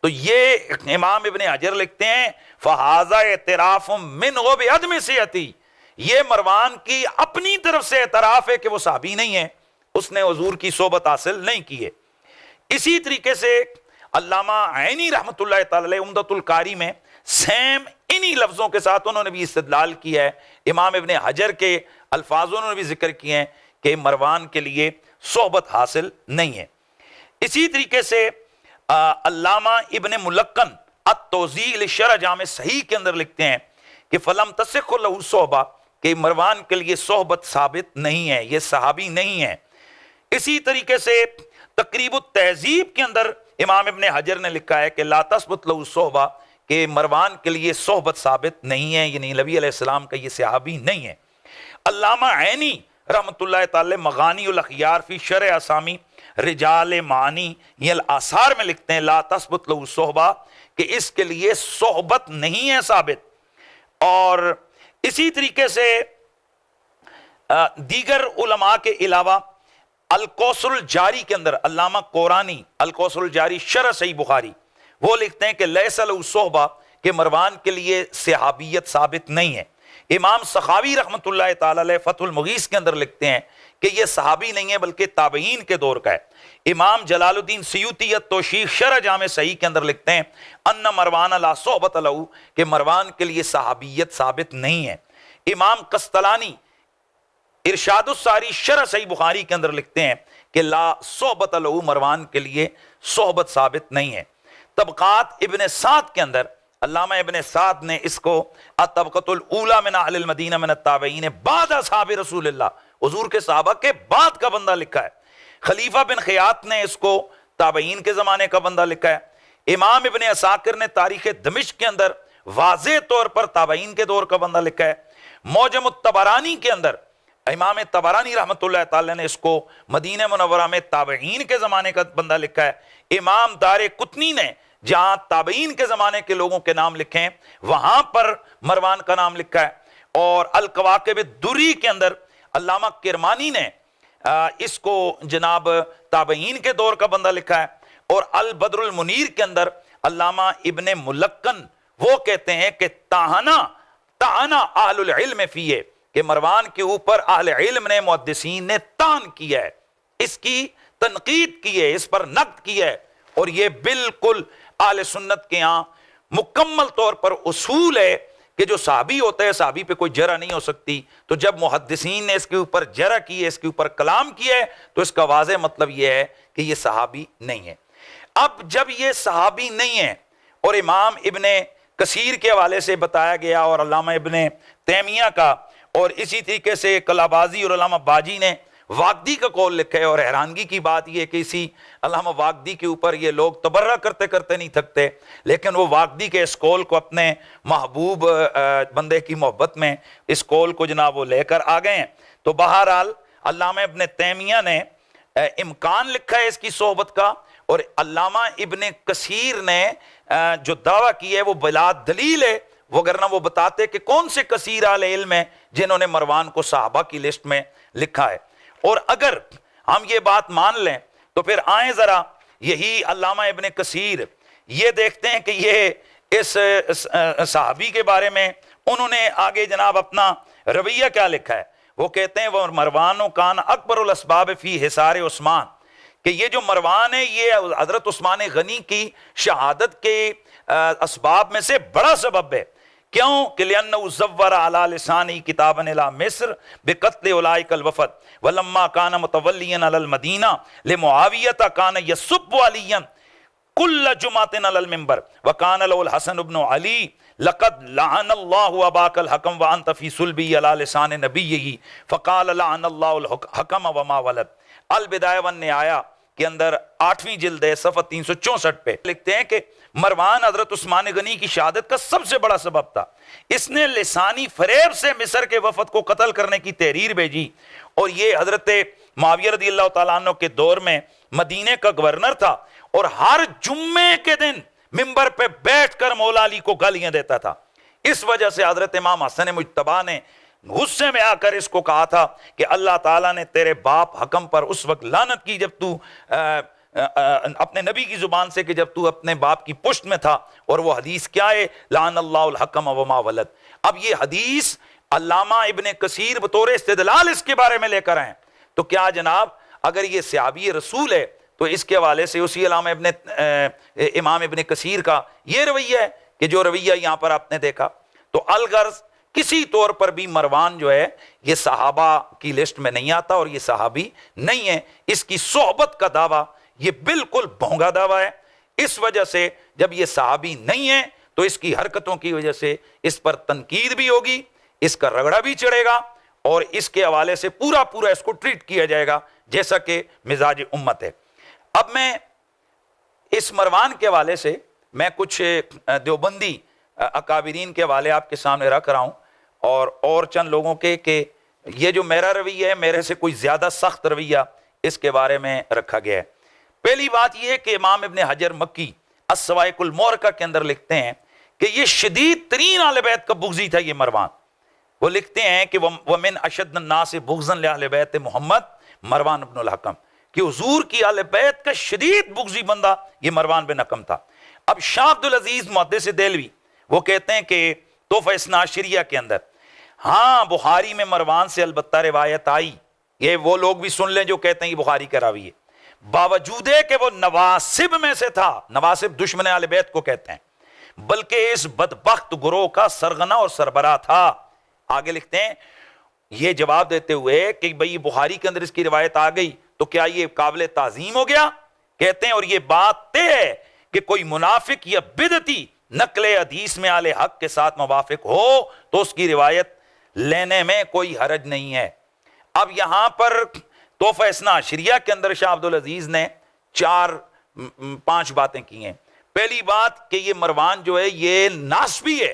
A: तो ये इमाम इब्ने हजर लिखते हैं फहाजा एतराफ मिन गब अदम सियती, ये मरवान की अपनी तरफ से एतराफ है कि वो साहबी नहीं है, उसने हुजूर की सोबत हासिल नहीं की है। इसी तरीके से अल्लामा ऐनी रहमतुल्लाह तआला अलैह उम्दतुल कारी में सेम इन्हीं लफ्जों के साथ उन्होंने भी इस्तिदलाल किया है। इमाम इब्ने हजर के अल्फाजों ने भी जिक्र किए हैं कि मरवान के लिए सोहबत हासिल नहीं है। इसी तरीके से अल्लामा इब्ने मुलक्कन अत-तौज़ीह लिशरह जामे सही के अंदर लिखते हैं कि फलम तसिखु लहू सोहबा, कि मरवान के लिए सोहबत साबित नहीं है, ये सहाबी नहीं है। इसी तरीके से तक़रीबुत तहज़ीब के अंदर इमाम इब्ने हजर ने लिखा है कि ला तस्बुत लहू सोहबा, कि मरवान के लिए सोहबत साबित नहीं है, यानी नबी अलैहिस्सलाम का ये सहाबी नहीं है। अल्लामा ऐनी रहमतुल्लाह तआला मगानी उल अखयार फी शरह असामी रिजाल मानी यल आसार में लिखते हैं ला तस्बुत लहू सोहबा, कि इसके लिए सोहबत नहीं है साबित। और इसी तरीके से दीगर उलमा के अलावा अल-कौसरुल जारी के अंदर अल्लामा कोरानी अल-कौसरुल जारी शरह सही बुखारी, वो लिखते हैं कि लैसा लहू सोहबा, कि मरवान के लिए सहाबियत साबित नहीं है। इमाम सखावी रहमतुल्लाह तआला अलैह फतहुल मुगीस के अंदर लिखते हैं कि यह सहाबी नहीं है बल्कि ताबईन के दौर का है। इमाम जलालुद्दीन सयूती तौशीक शरह जामे सही के अंदर लिखते हैं अन्ना मरवान ला सोहबत लहू, कि मरवान के लिए सहाबियत साबित नहीं है। इमाम कस्तलानी इरशादुस सारी शरह सही बुखारी के अंदर लिखते हैं कि ला सोहबत लहू, मरवान के लिए सोहबत साबित नहीं है। तबकात इब्ने साद के अंदर अल्लामा इब्ने साद ने इसको अतबकतुल ऊला मिन अहलिल मदीना मिन अत्ताबईन बाद असहाब रसूलिल्लाह, हुजूर के सहाबा के बाद का बंदा लिखा है। खलीफा बिन खियात ने इसको ताबईन के जमाने का बंदा लिखा है। इमाम इब्ने असाकिर ने तारीख दमिश्क के अंदर वाज़े तौर पर ताबईन के दौर का बंदा लिखा है। मौजमुत तबरानी के अंदर इमाम तबरानी रहमतुल्लाह तआला ने इसको मदीना मुनव्वरा में ताबईन के जमाने का बंदा लिखा है। इमाम दारे कुतनी ने जहां ताबईन के जमाने के लोगों के नाम लिखे हैं वहां पर मरवान का नाम लिखा है। और अल कवाकिब दुर्री के अंदर अल्लामा किरमानी ने इसको जनाब ताबईन के दौर का बंदा लिखा है। और अल बदरुल मुनीर के अंदर अल्लामा इब्ने मुलक्कन वो कहते हैं कि ताहना ताहना अहलुल इल्म फीहे, कि मरवान के ऊपर अहले इल्म ने, मुहद्दिसीन ने तान किया है, इसकी तनकीद की है, इस पर नक्द किया है। और ये बिल्कुल अहले सुन्नत के यहाँ मुकम्मल तौर पर उसूल है कि जो सहाबी होता है, सहाबी पे कोई जरा नहीं हो सकती। तो जब मुहद्दिसीन ने इसके ऊपर जरा की है, इसके ऊपर कलाम किया है, तो इसका वाज़े मतलब यह है कि यह सहाबी नहीं है। अब जब ये सहाबी नहीं है और इमाम इब्ने कसीर के हवाले से बताया गया और अल्लामा इब्ने तैमिया का, और इसी तरीके से कलाबाजी और अल्लामा बाजी ने वाकदी का कौल लिखा है। और हैरानगी की बात यह है कि इसी अल्लामा वाकदी के ऊपर ये लोग तबर्रा करते करते नहीं थकते, लेकिन वो वाकदी के इस कौल को अपने महबूब बंदे की मोहब्बत में इस कौल को जनाब वो लेकर आ गए हैं। तो बहरहाल अल्लामा इब्ने तैमिया ने इम्कान लिखा है इसकी सोहबत का, और अल्लामा इब्ने कसीर ने जो दावा किया है वो बिला दलील है, वगरना वो बताते कि कौन से कसीर आले इल्म है जिन्होंने मरवान को सहाबा की लिस्ट में लिखा है। और अगर हम ये बात मान लें तो फिर आए जरा यही अल्लामा इब्ने कसीर ये देखते हैं कि ये इस सहाबी के बारे में उन्होंने आगे जनाब अपना रवैया क्या लिखा है। वो कहते हैं वो मरवान कान अकबरुल अस्बाब फी हिसार उस्मान, कि ये जो मरवान है ये हजरत उस्मान गनी की शहादत के असबाब में से बड़ा सबब है। क्यों? कि लिअन्नहु ज़व्वरा अला लिसानी किताबन इला मिस्र बिक़त्ल उलाइकल वफ़द वलम्मा कान मुतवल्लियन अलल मदीना लिमुआवियता कान यस्सुब्बु अलियन कुल्ल जुमातिन अलल मिंबर व कान लहुल हसन इब्न अली लक़द लअनल्लाहु अबाकल हकम व अंत फी सुल्बी अला लिसान नबिय्यी फ़क़ाल लअनल्लाहुल हकम व मा वलद। अल बिदाया वन निहाया के अंदर 8वीं जिल्द है, सफ़ा 364 पे लिखते हैं कि मरवान हजरत उस्मान गनी की शहादत का सबसे बड़ा सबब था। इसने लिसानी फरेब से मिस्र के वफद को कत्ल करने की तहरीर भेजी, और ये हजरत मुआविया रज़ियल्लाहु ताला अन्हु के दौर में मदीने का गवर्नर था, और हर जुम्मे के दिन मिंबर पे बैठकर मौला अली को गालियां देता था। इस वजह से हजरत इमाम हसन मुज्तबा ने गुस्से में आकर इसको कहा था कि अल्लाह ताला ने तेरे बाप हकम पर उस वक्त लानत की जब तू अपने नबी की जुबान से कि जब तू अपने बाप की पुश्त में था। और वो हदीस क्या है? लानल्लाहुल हकम व मा वलद। अब ये हदीस अल्लामा इब्ने कसीर बतौर इस्तिदलाल इसके बारे में लेकर आए। तो क्या जनाब अगर ये सहाबी रसूल है तो इसके हवाले से उसी अल्लामा इमाम इब्ने कसीर का ये रवैया है कि जो रवैया यहाँ पर आपने देखा। तो अलगर्ज किसी तौर पर भी मरवान जो है ये सहाबा की लिस्ट में नहीं आता और ये सहाबी नहीं है। इसकी सोहबत का दावा ये बिल्कुल भोंगा दावा है। इस वजह से जब ये सहाबी नहीं है तो इसकी हरकतों की वजह से इस पर तनकीद भी होगी, इसका रगड़ा भी चढ़ेगा, और इसके हवाले से पूरा पूरा इसको ट्रीट किया जाएगा जैसा कि मिजाज उम्मत है। अब मैं इस मरवान के हवाले से मैं कुछ देवबंदी अकाबिरीन के हवाले आपके सामने रख रहा हूं और चंद लोगों के कि ये जो मेरा रवैया है मेरे से कोई ज्यादा सख्त रवैया इसके बारे में रखा गया है। पहली बात यह कि इमाम इब्ने हजर मक्की अस्सवाइकुल मोरका के अंदर लिखते हैं कि ये शदीद तरीन आले बैत का बुग़्ज़ी था ये मरवान। वो लिखते हैं कि वमिन अशद अन्नास बुग़्ज़न लिअहले बैत मोहम्मद मरवान इब्नुल हकम, कि हुजूर की आले बैत का शदीद बुग़्ज़ी बंदा ये मरवान बिन हकम था। अब शाह अब्दुल अजीज मुहद्दिस देलवी वो कहते हैं कि तोहफ़ा इस्ना अशरिया के अंदर हाँ बुखारी में मरवान से अलबत्ता रिवायत आई। ये वो लोग भी सुन लें जो कहते हैं कि बुखारी का रावी है, बावजूद है कि वो नवासिब में से था। नवासिब दुश्मन आले बैत को कहते हैं, बल्कि इस बदबख्त गुरोह का सरगना और सरबरा था। आगे लिखते हैं ये जवाब देते हुए कि भाई बुखारी के अंदर इसकी रिवायत आ गई तो क्या ये काबिल ताजीम हो गया? कहते हैं और ये बात तय है कि कोई मुनाफिक या बिदती नकले हदीस में आले हक के साथ मुवाफिक हो तो उसकी रिवायत लेने में कोई हरज नहीं है। अब यहां पर तोहफ़ा इस्ना अशरिया के अंदर शाह अब्दुल अजीज ने 4-5 बातें की हैं। पहली बात कि ये मरवान जो है ये नासबी है।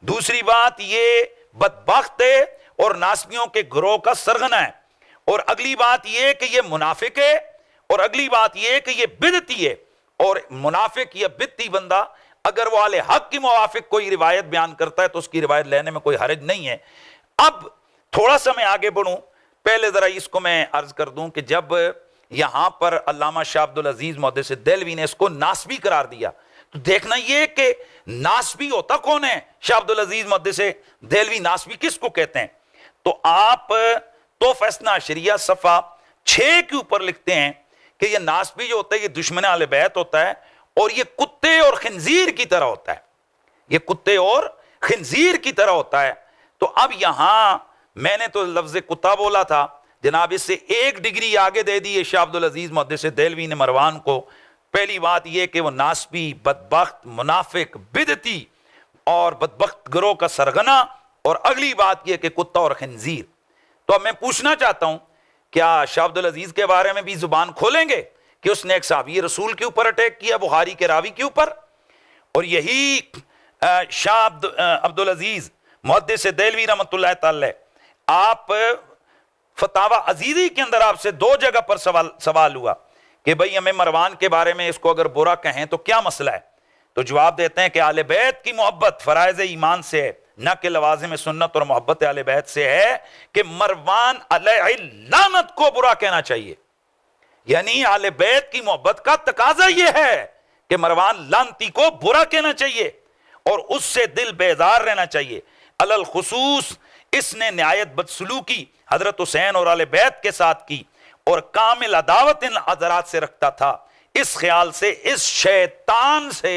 A: दूसरी बात ये बदबख्त है और नासबियों के गिरोह का सरगना है। और अगली बात ये कि ये मुनाफिक है। और अगली बात ये कि ये बिदती है। और मुनाफिक या बिदती बंदा अगर वो आले हक की मुवाफिक कोई रिवायत बयान करता है तो उसकी रिवायत लेने में कोई हरज नहीं है। अब थोड़ा सा मैं आगे बढ़ूं, पहले जरा इसको मैं अर्ज कर दूं कि जब यहां पर अल्लामा शाह अब्दुल अजीज मुहद्दिस देलवी ने इसको नासबी करार दिया तो देखना यह कि नासबी होता कौन है? शाह अब्दुल अजीज मुहद्दिस देलवी नासबी किसको कहते हैं? तो आप तोहफा इस्ना अशरिया सफ़ा 6 के ऊपर लिखते हैं कि ये नासबी जो होता है ये दुश्मन अहले बैत होता है और ये कुत्ते और खिंजीर की तरह होता है, ये कुत्ते और खिंजीर की तरह होता है। तो अब यहां मैंने तो लफ्ज कुत्ता बोला था, जनाब इससे 1 डिग्री आगे दे दी है शाह अब्दुल अजीज मुहद्दिस देलवी ने मरवान को। पहली बात यह कि वो नासबी, बदबख्त, मुनाफिक, बिदती और बदबख्त गिरोह का सरगना, और अगली बात यह कि कुत्ता और खिंजीर। तो अब मैं पूछना चाहता हूं, क्या शाह अब्दुल अजीज के बारे में भी जुबान खोलेंगे कि उसने एक सहाबी रसूल के ऊपर अटैक किया, बुखारी के रावी के ऊपर? और यही शाह अब्दुल अजीज मुहद्दिस देलवी रहमतुल्लाह तआला, आप फतावा अजीजी के अंदर आपसे 2 जगह पर सवाल हुआ कि भाई हमें मरवान के बारे में इसको अगर बुरा कहें तो क्या मसला है? तो जवाब देते हैं कि आले बैत की मोहब्बत फराइज ईमान से है, न कि लवाजिम सुन्नत और मोहब्बत आले बैत से है कि मरवान अलैहि लानत को बुरा कहना चाहिए। यानी आले बैत की मोहब्बत का तकाजा यह है कि मरवान लानती को बुरा कहना चाहिए और उससे दिल बेजार रहना चाहिए। अलल खुसूस इसने निहायत बदसलूकी हजरत हुसैन और आले बैत के साथ की और कामिल अदावत इन हजरात से रखता था। इस ख्याल से इस शैतान से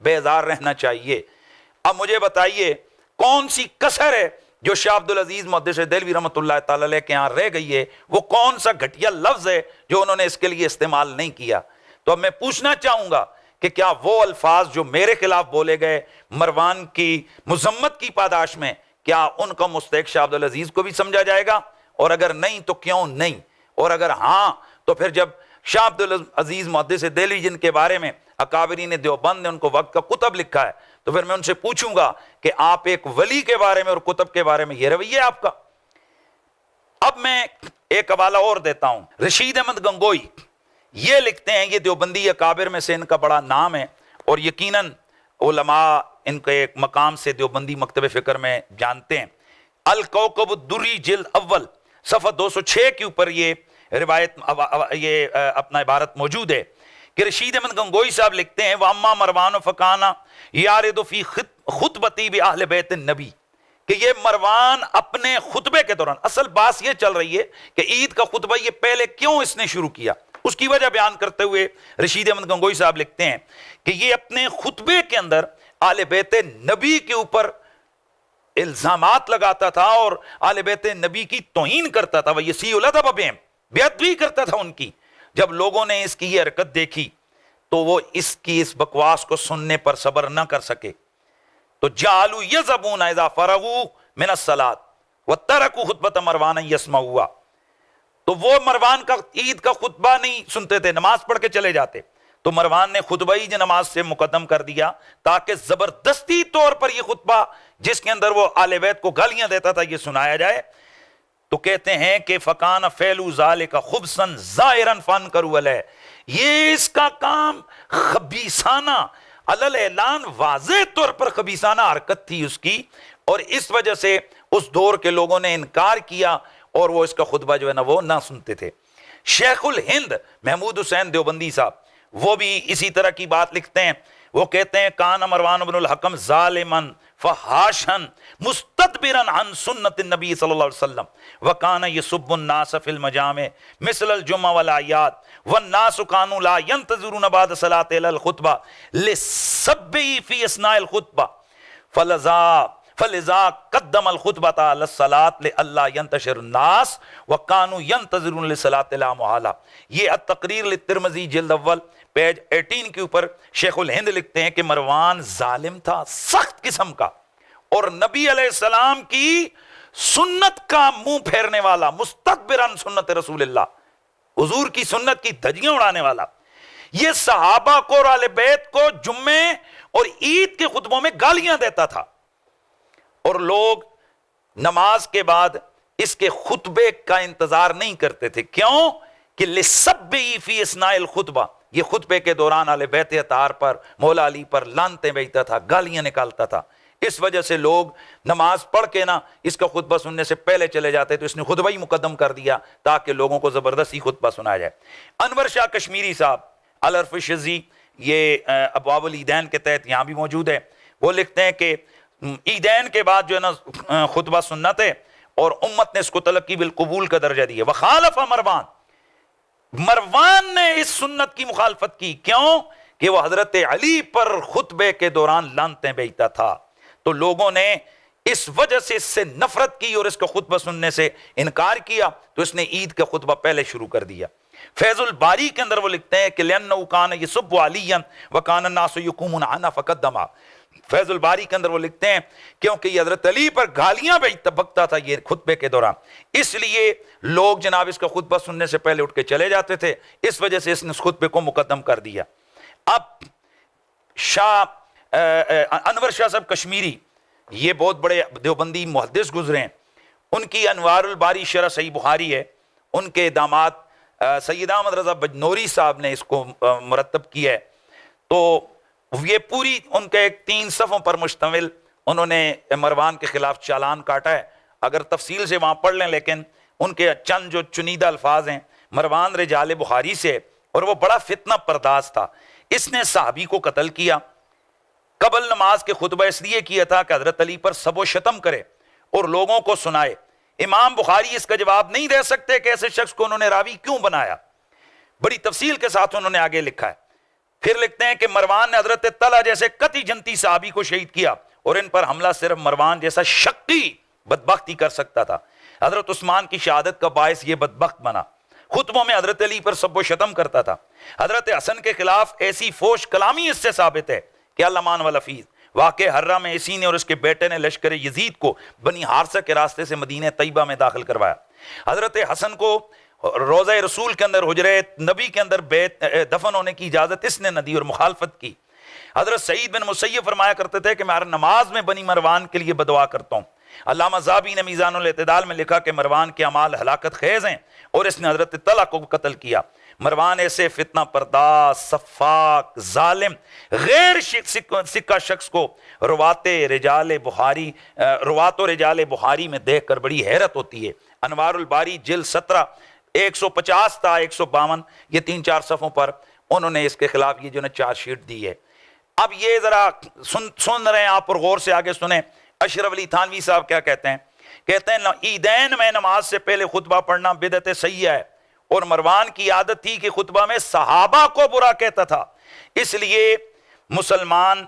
A: बेजार रहना चाहिए। अब मुझे बताइए कौन सी कसर है जो शाह अब्दुल अजीज मुहद्दिस देलवी रहमतुल्लाह तआला अलैह के यहां रह गई है? वो कौन सा घटिया लफ्ज है जो उन्होंने इसके लिए इस्तेमाल नहीं किया? तो अब मैं पूछना चाहूंगा कि क्या वो अल्फाज जो मेरे खिलाफ बोले गए मरवान की मुजम्मत की पादाश में, क्या उनका मुस्तहिक शाह अब्दुल अजीज को भी समझा जाएगा? और अगर नहीं तो क्यों नहीं? और अगर हां तो फिर जब शाह अब्दुल अजीज मुहद्दिस देलवी जिनके बारे में अकाबरीन देवबंद ने उनको वक्त का कुतब लिखा है, तो फिर मैं उनसे पूछूंगा कि आप एक वली के बारे में और कुतब के बारे में यह रवैया आपका। अब मैं एक हवाला और देता हूं, रशीद अहमद गंगोई ये लिखते हैं, ये देवबंदी अकाबिर में से इनका बड़ा नाम है और यकीनन उलमा इनके एक मकाम से देवबंदी मकतब फिक्र में जानते हैं। अल कौकब दुर्री जिल्द अव्वल सफ़ा 206 के ऊपर ये रिवायत ये अपना इबारत मौजूद है कि रशीद अहमद गंगोई साहब लिखते हैं, वम्मा मरवान फकाना यारिदुफी खुतबती भी अहले बैत नबी, कि ये मरवान अपने खुतबे के दौरान, असल बात ये चल रही है कि ईद का खुतबा ये पहले क्यों इसने शुरू किया, उसकी वजह बयान करते हुए रशीद अहमद गंगोई साहब लिखते हैं कि ये अपने खुतबे के अंदर आले बैत नबी के ऊपर इल्जामात लगाता था और आले बैत नबी की तौहीन करता था। वह यसी बेअदबी करता था उनकी। जब लोगों ने इसकी ये हरकत देखी तो वो इसकी इस बकवास को सुनने पर सब्र न कर सके, तो जालू यज़बून इज़ा फरगू मिनस सलात व तरकू खुतबत मरवान यस्मऊआ, तो वो मरवान का ईद का खुतबा नहीं सुनते थे, नमाज पढ़ के चले जाते। तो मरवान ने खुतबा ही नमाज से मुकद्दम कर दिया ताकि जबरदस्ती तौर पर यह खुतबा जिसके अंदर वो आले बैत को गालियां देता था ये सुनाया जाए। तो कहते हैं कि फकान फैलू जाले का खुबसन जाहिरन फन करू अलैह, ये इसका काम खबीसाना अलल ऐलान वाज़े तौर पर खबीसाना हरकत थी उसकी, और इस वजह से उस दौर के लोगों ने इनकार किया और वो इसका खुतबा जो है ना वो ना सुनते थे। शेखुल हिंद महमूद हुसैन देवबंदी साहब वो भी इसी तरह की बात लिखते हैं। वो कहते हैं कान मरवान इब्नुल हकम जालिमन फहाशन मुस्तदबिरन अन सुन्नत नबी सल्लल्लाहु अलैहि वसल्लम व कान यसुब्बुन नास फिल मजामे मिसल जुम्मा वल आयात वन नास कानू ला यंतज़िरून बाद सलात अल खुतबा लिसब्बी फी असनाइल खुतबा फलिजा कद्दम अल खुतबता अल सलात लिअल्ला यंतशिर नास व कानू यंतज़िरून लिसलात ला मुहाला। ये अत-तक़रीर लितिर्मिज़ी जिल्द अव्वल पेज 18 के ऊपर शेखुल हिंद लिखते हैं कि मरवान जालिम था, सख्त किस्म का, और नबी अलैहिस्सलाम की सुन्नत का मुंह फेरने वाला, मुस्तकबिरन सुन्नत रसूलुल्लाह, हुजूर की सुन्नत की धज्जियां उड़ाने वाला। ये सहाबा को और आले बैत को जुम्मे और ईद के खुतबों में गालियां देता था और लोग नमाज के बाद इसके खुतबे का इंतजार नहीं करते थे। क्यों? कि लिसब्बी फी असनाइल खुतबा, ये खुतबे के दौरान आले बैत अतार पर, मौला अली पर लानते बेचता था, गालियां निकालता था। इस वजह से लोग नमाज पढ़ के ना इसका खुतबा सुनने से पहले चले जाते, तो इसने खुतबा ही मुकद्दम कर दिया ताकि लोगों को जबरदस्ती खुतबा सुनाया जाए। अनवर शाह कश्मीरी साहब अल-अर्फ़ शिज़ी, ये अब्वाबुल ईदैन के तहत यहां भी मौजूद है, वो लिखते हैं कि ईदैन के बाद जो है ना खुतबा सुन्नत है और उम्मत ने इसको तलक्की बिल कबूल का दर्जा दिया। वखालफा मरवान, मरवान ने इस सुन्नत की मुखालफत की। क्यों? कि वह हजरत अली पर खुतबे के दौरान लानतें बेचता था, तो लोगों ने इस वजह से इससे नफरत की और इसका खुतबा सुनने से इनकार किया, तो इसने ईद का खुतबा पहले शुरू कर दिया। फैजुल बारी के अंदर वो लिखते हैं कि लिअन्नहु कान यसुब्बु अलियन व कान अन्नासु यकुमुन अना फक़द्दमा। फैजुल बारी के अंदर वो लिखते हैं क्योंकि ये हजरत अली पर गालियां बकता था ये खुतबे के दौरान, इसलिए लोग जनाब इसका खुतबा सुनने से पहले उठ के चले जाते थे, इस वजह से इसने उस खुतबे को मुकद्दम कर दिया। अब अनवर शाह साहब कश्मीरी, ये बहुत बड़े देवबंदी मुहद्दिस गुजरे हैं, उनकी अनवारुल बारी शरह सही बुखारी है, उनके दामाद सैयद अहमद रजा बजनौरी साहब ने इसको मुरतब किया है। तो ये पूरी उनके 3 सफ़ों पर मुश्तमिल उन्होंने मरवान के खिलाफ चालान काटा है। अगर तफसील से वहाँ पढ़ लें, लेकिन उनके चंद जो चुनीदा अल्फाज हैं, मरवान रिजाल बुखारी से, और वो बड़ा फितना परदाज था। इसने साहबी को कत्ल किया, कबल नमाज के खुतबा इसलिए किया था कि हजरत अली पर सबो शतम करे और लोगों को सुनाए। इमाम बुखारी इसका जवाब नहीं दे सकते कि ऐसे शख्स को उन्होंने रावी क्यों बनाया। बड़ी तफसील के साथ उन्होंने आगे लिखा है। फिर लिखते हैं कि मरवान ने हजरत तला जैसे कति जनती साहबी को शहीद किया और इन पर हमला सिर्फ मरवान जैसा शक्की बदबख्ती कर सकता था। हजरत उस्मान की शहादत का बायस ये बदबख्त बना। खुतबों में हजरत अली पर सबो शतम करता था। हजरत हसन के खिलाफ ऐसी फोश कलामी इससे साबित है कि अल्लामान व लफीज वाक़े हर्रा में इसी ने और उसके बेटे ने लश्कर यजीद को बनी हारसा के रास्ते से मदीने तैयबा में दाखिल करवाया। हजरत हसन को रोज़ा रसूल के अंदर हुजरे नबी के अंदर दफन होने की इजाज़त इसने न दी और मुखालफत की। हजरत सईद बिन मुसय्यब फरमाया करते थे कि मैं हर नमाज में बनी मरवान के लिए बदुआ करता हूँ। अल्लामा ज़ाबी ने मीज़ानुल इत्तिदाल में लिखा कि मरवान के अमाल हलाकत खेज हैं और इसने हजरत तला को कत्ल किया। मरवान ऐसे फितना पर्दास, सफ़ाक, जालिम, गैर सिक्का शख्स को रुवातो रिजाल बुखारी में देख कर बड़ी हैरत होती है। अनवारुल बारी जिल्द 17 150 था 152, ये 3-4 सफ़ों पर उन्होंने इसके खिलाफ ये जो है चार्जशीट दी है। अब ये जरा सुन रहे हैं आप और गौर से आगे सुने। अशरफ अली थानवी साहब क्या कहते हैं? कहते हैं ईदैन में नमाज से पहले खुतबा पढ़ना बिदअत सय्या है और मरवान की आदत थी कि खुतबा में सहाबा को बुरा कहता था, इसलिए मुसलमान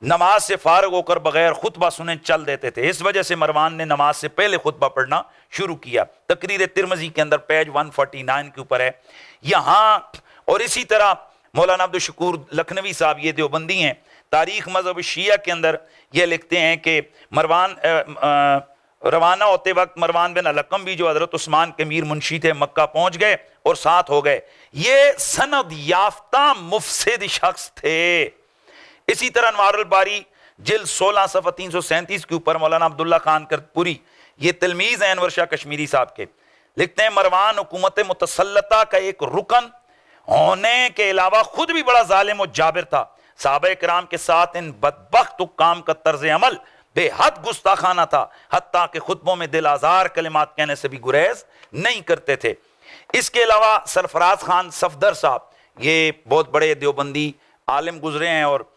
A: नमाज से फारग होकर बगैर खुतबा सुने चल देते थे। इस वजह से मरवान ने नमाज से पहले खुतबा पढ़ना शुरू किया। तकरीर तिरमिज़ी के अंदर पेज 149 के ऊपर है यहाँ। और इसी तरह मौलाना अब्दुल शकूर लखनवी साहब, ये देवबंदी हैं, तारीख मज़हब शिया के अंदर ये लिखते हैं कि मरवान रवाना होते वक्त मरवान बिन अलकम भी जो हजरत उस्मान के मीर मुंशी थे मक्का पहुंच गए और साथ हो गए। ये सनद याफ्ता मुफसिद शख्स थे। इसी तरह अनवारुल बारी जिल्द 16 सफ़ा 337 के ऊपर मौलाना अब्दुल्ला खान करपुरी, ये तिलमीज़ हैं अनवर शाह कश्मीरी साहब के, लिखते हैं मरवान हुकूमत मुतसल्लता का एक रुकन होने के अलावा खुद भी बड़ा जालिम और जाबिर था। सहाबा किराम के साथ इन बदबख्त हुक्काम का तर्ज अमल बेहद गुस्ताखाना था, हत्ता के खुतबों में दिल आज़ार कलिमात कहने से भी गुरेज नहीं करते थे। इसके अलावा सरफराज खान सफदर साहब, ये बहुत बड़े देवबंदी आलिम गुजरे हैं और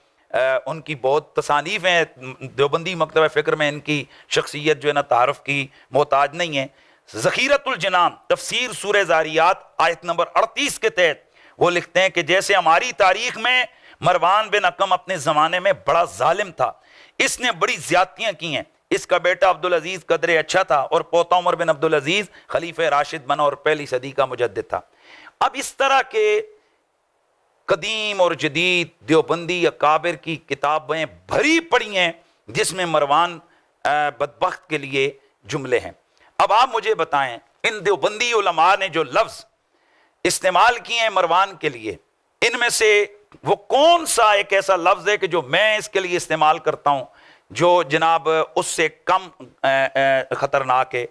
A: उनकी बहुत तसानीफ हैं देवबंदी मकतब फ़िक्र में। इनकी शख्सियत जो है ना तारफ़ की मोहताज नहीं है। ज़खीरतुल जनान तफसीर सूरह ज़ारियात आयत नंबर 38 के तहत वो लिखते हैं कि जैसे हमारी तारीख में मरवान बिन अकम अपने ज़माने में बड़ा जालिम था, इसने बड़ी ज्यादतियां की हैं। इसका बेटा अब्दुल अजीज कदरे अच्छा था और पोता उमर बिन अब्दुल अजीज खलीफे राशिद बना और पहली सदी का मुजद्दिद था। अब इस तरह के कदीम और जदीद देवबंदी अकाबिर की किताबें भरी पड़ी हैं जिसमें मरवान बदबख्त के लिए जुमले हैं। अब आप मुझे बताएं, इन देवबंदी उलमा ने जो लफ्ज़ इस्तेमाल किए हैं मरवान के लिए, इनमें से वो कौन सा एक ऐसा लफ्ज़ है कि जो मैं इसके लिए इस्तेमाल करता हूँ जो जनाब उससे कम ख़तरनाक है?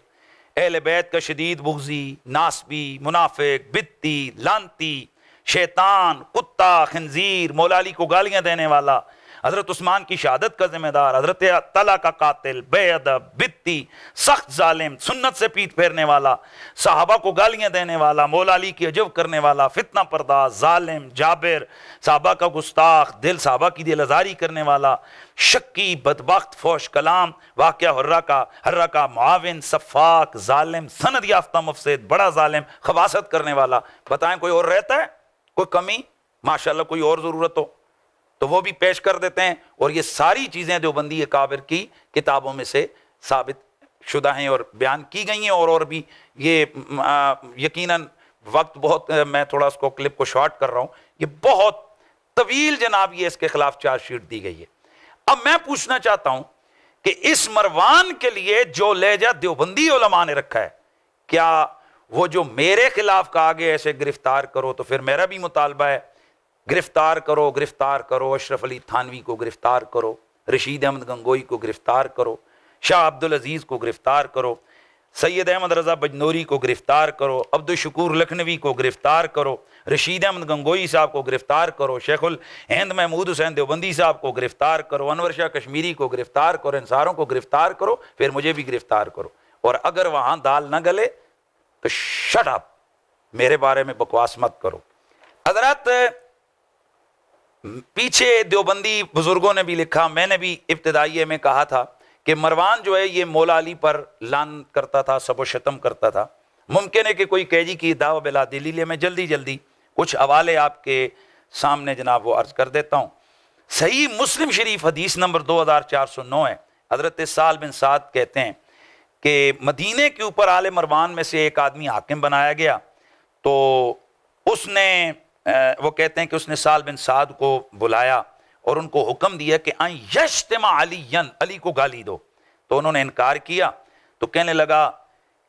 A: अहले बैत का शदीद बुग़्ज़ी, नासबी, मुनाफिक, बित्ती, लानती, शैतान, कुत्ता, खंजीर, मौला अली को गालियाँ देने वाला, हजरत उस्मान की शहादत का जिम्मेदार, हजरत तला का कातिल, बेअदब, बित्ती, सख्त जालिम, सुन्नत से पीठ फेरने वाला, सहाबा को गालियां देने वाला, मौला अली की अजब करने वाला, फितना पर्दाज, जालिम, जाबिर, सहाबा का गुस्ताख, दिल सहाबा की दिल आजारी करने वाला, शक्की, बदबख्त, फोश कलाम, वाक़या हर्रा का मुआविन, सफ़ाक, जालिम, सनद याफ्ता मुफसिद, बड़ा जालिम, खबासत करने वाला। बताएं कोई और रहता है? कोई कमी? माशाल्लाह कोई और ज़रूरत हो तो वो भी पेश कर देते हैं। और ये सारी चीज़ें देवबंदी काबिर की किताबों में से साबित शुदा हैं और बयान की गई हैं। और भी ये यकीनन वक्त बहुत, मैं थोड़ा उसको क्लिप को शॉर्ट कर रहा हूँ, ये बहुत तवील जनाब ये इसके खिलाफ चार्जशीट दी गई है। अब मैं पूछना चाहता हूं कि इस मरवान के लिए जो लहजा देवबंदी उलमा ने रखा है, क्या वो जो मेरे खिलाफ कहा गया ऐसे गिरफ्तार करो, तो फिर मेरा भी मुतालबा है गिरफ्तार करो, गिरफ्तार करो, अशरफ अली थानवी को गिरफ्तार करो, रशीद अहमद गंगोई को गिरफ्तार करो, शाह अब्दुल अजीज को गिरफ्तार करो, सैयद अहमद रजा बजनौरी को गिरफ्तार करो, अब्दुल शकूर लखनवी को गिरफ्तार करो, रशीद अहमद गंगोई साहब को गिरफ्तार करो, शेखुल हिंद महमूद हुसैन देवबंदी साहब को गिरफ्तार करो, अनवर शाह कश्मीरी को गिरफ्तार करो, इन सारों को गिरफ्तार करो, फिर मुझे भी गिरफ्तार करो। और अगर वहां दाल न गले तो शट अप, मेरे बारे में बकवास मत करो। हजरत पीछे देवबंदी बुजुर्गों ने भी लिखा, मैंने भी इब्तिदाइये में कहा था कि मरवान जो है ये मौला अली पर लान करता था, सबो शतम करता था। मुमकिन है कि कोई कैदी की दावा बिला दिली, मैं जल्दी जल्दी कुछ हवाले आपके सामने जनाब वो अर्ज कर देता हूँ। सही मुस्लिम शरीफ हदीस नंबर 2409 है। हजरत साल बिन साद कहते हैं कि मदीने के ऊपर आले मरवान में से एक आदमी हाकिम बनाया गया, तो उसने वो कहते हैं कि उसने साल बिन साद को बुलाया और उनको हुक्म दिया कि यश्तमा अलीयन, अली को गाली दो। तो उन्होंने इनकार किया। तो कहने लगा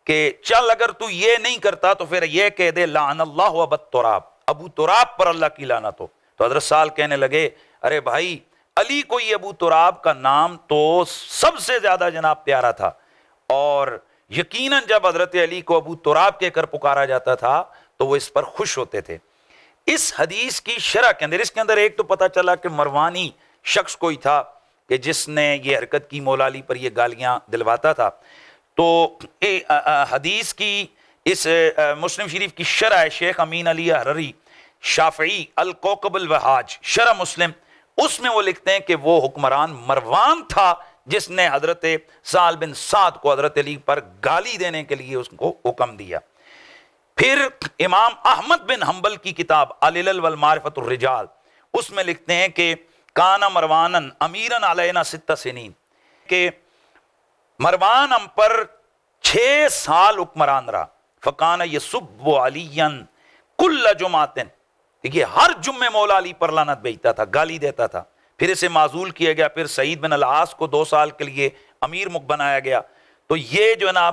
A: कि चल अगर तू ये नहीं करता तो फिर ये कह दे लानल्लाहु अबू तुराब, अबू तुराब पर अल्लाह की लानत हो। तो हजरत साल कहने लगे अरे भाई, अली को ये अबू तुराब का नाम तो सबसे ज्यादा जनाब प्यारा था, और यकीनन जब हजरत अली को अबू तुराब कहकर पुकारा जाता था तो वो इस पर खुश होते थे। इस हदीस की शरह के अंदर, इसके अंदर एक तो पता चला कि मरवानी शख्स कोई था कि जिसने ये हरकत की, मौला अली पर ये गालियां दिलवाता था। तो हदीस की इस मुस्लिम शरीफ की शरह है शेख अमीन अली हररी शाफई अल कौकब अल वहाज शरह मुस्लिम, उसमें वो लिखते हैं कि वो हुक्मरान मरवान था जिसने हजरत साल बिन साद को हजरत अली पर गाली देने के लिए उसको हुक्म दिया। फिर इमाम अहमद बिन हंबल की किताब अल-इल्ल वल मारिफतुर रिजाल, उसमें लिखते हैं कि काना मरवानन अमीरन अलैना सित्ता सिनीन, के मरवान हम पर 6 साल हुक्मरान रहा। फकाना यसुब्बु अलियन कुल्ल जुमातिन, ये हर जुम्मे मौला अली पर लानत भेजता था, गाली देता था। फिर इसे माजूल किया गया। फिर सईद बिन अल-आस को 2 साल के लिए अमीर मुख बनाया गया। तो ये जो है ना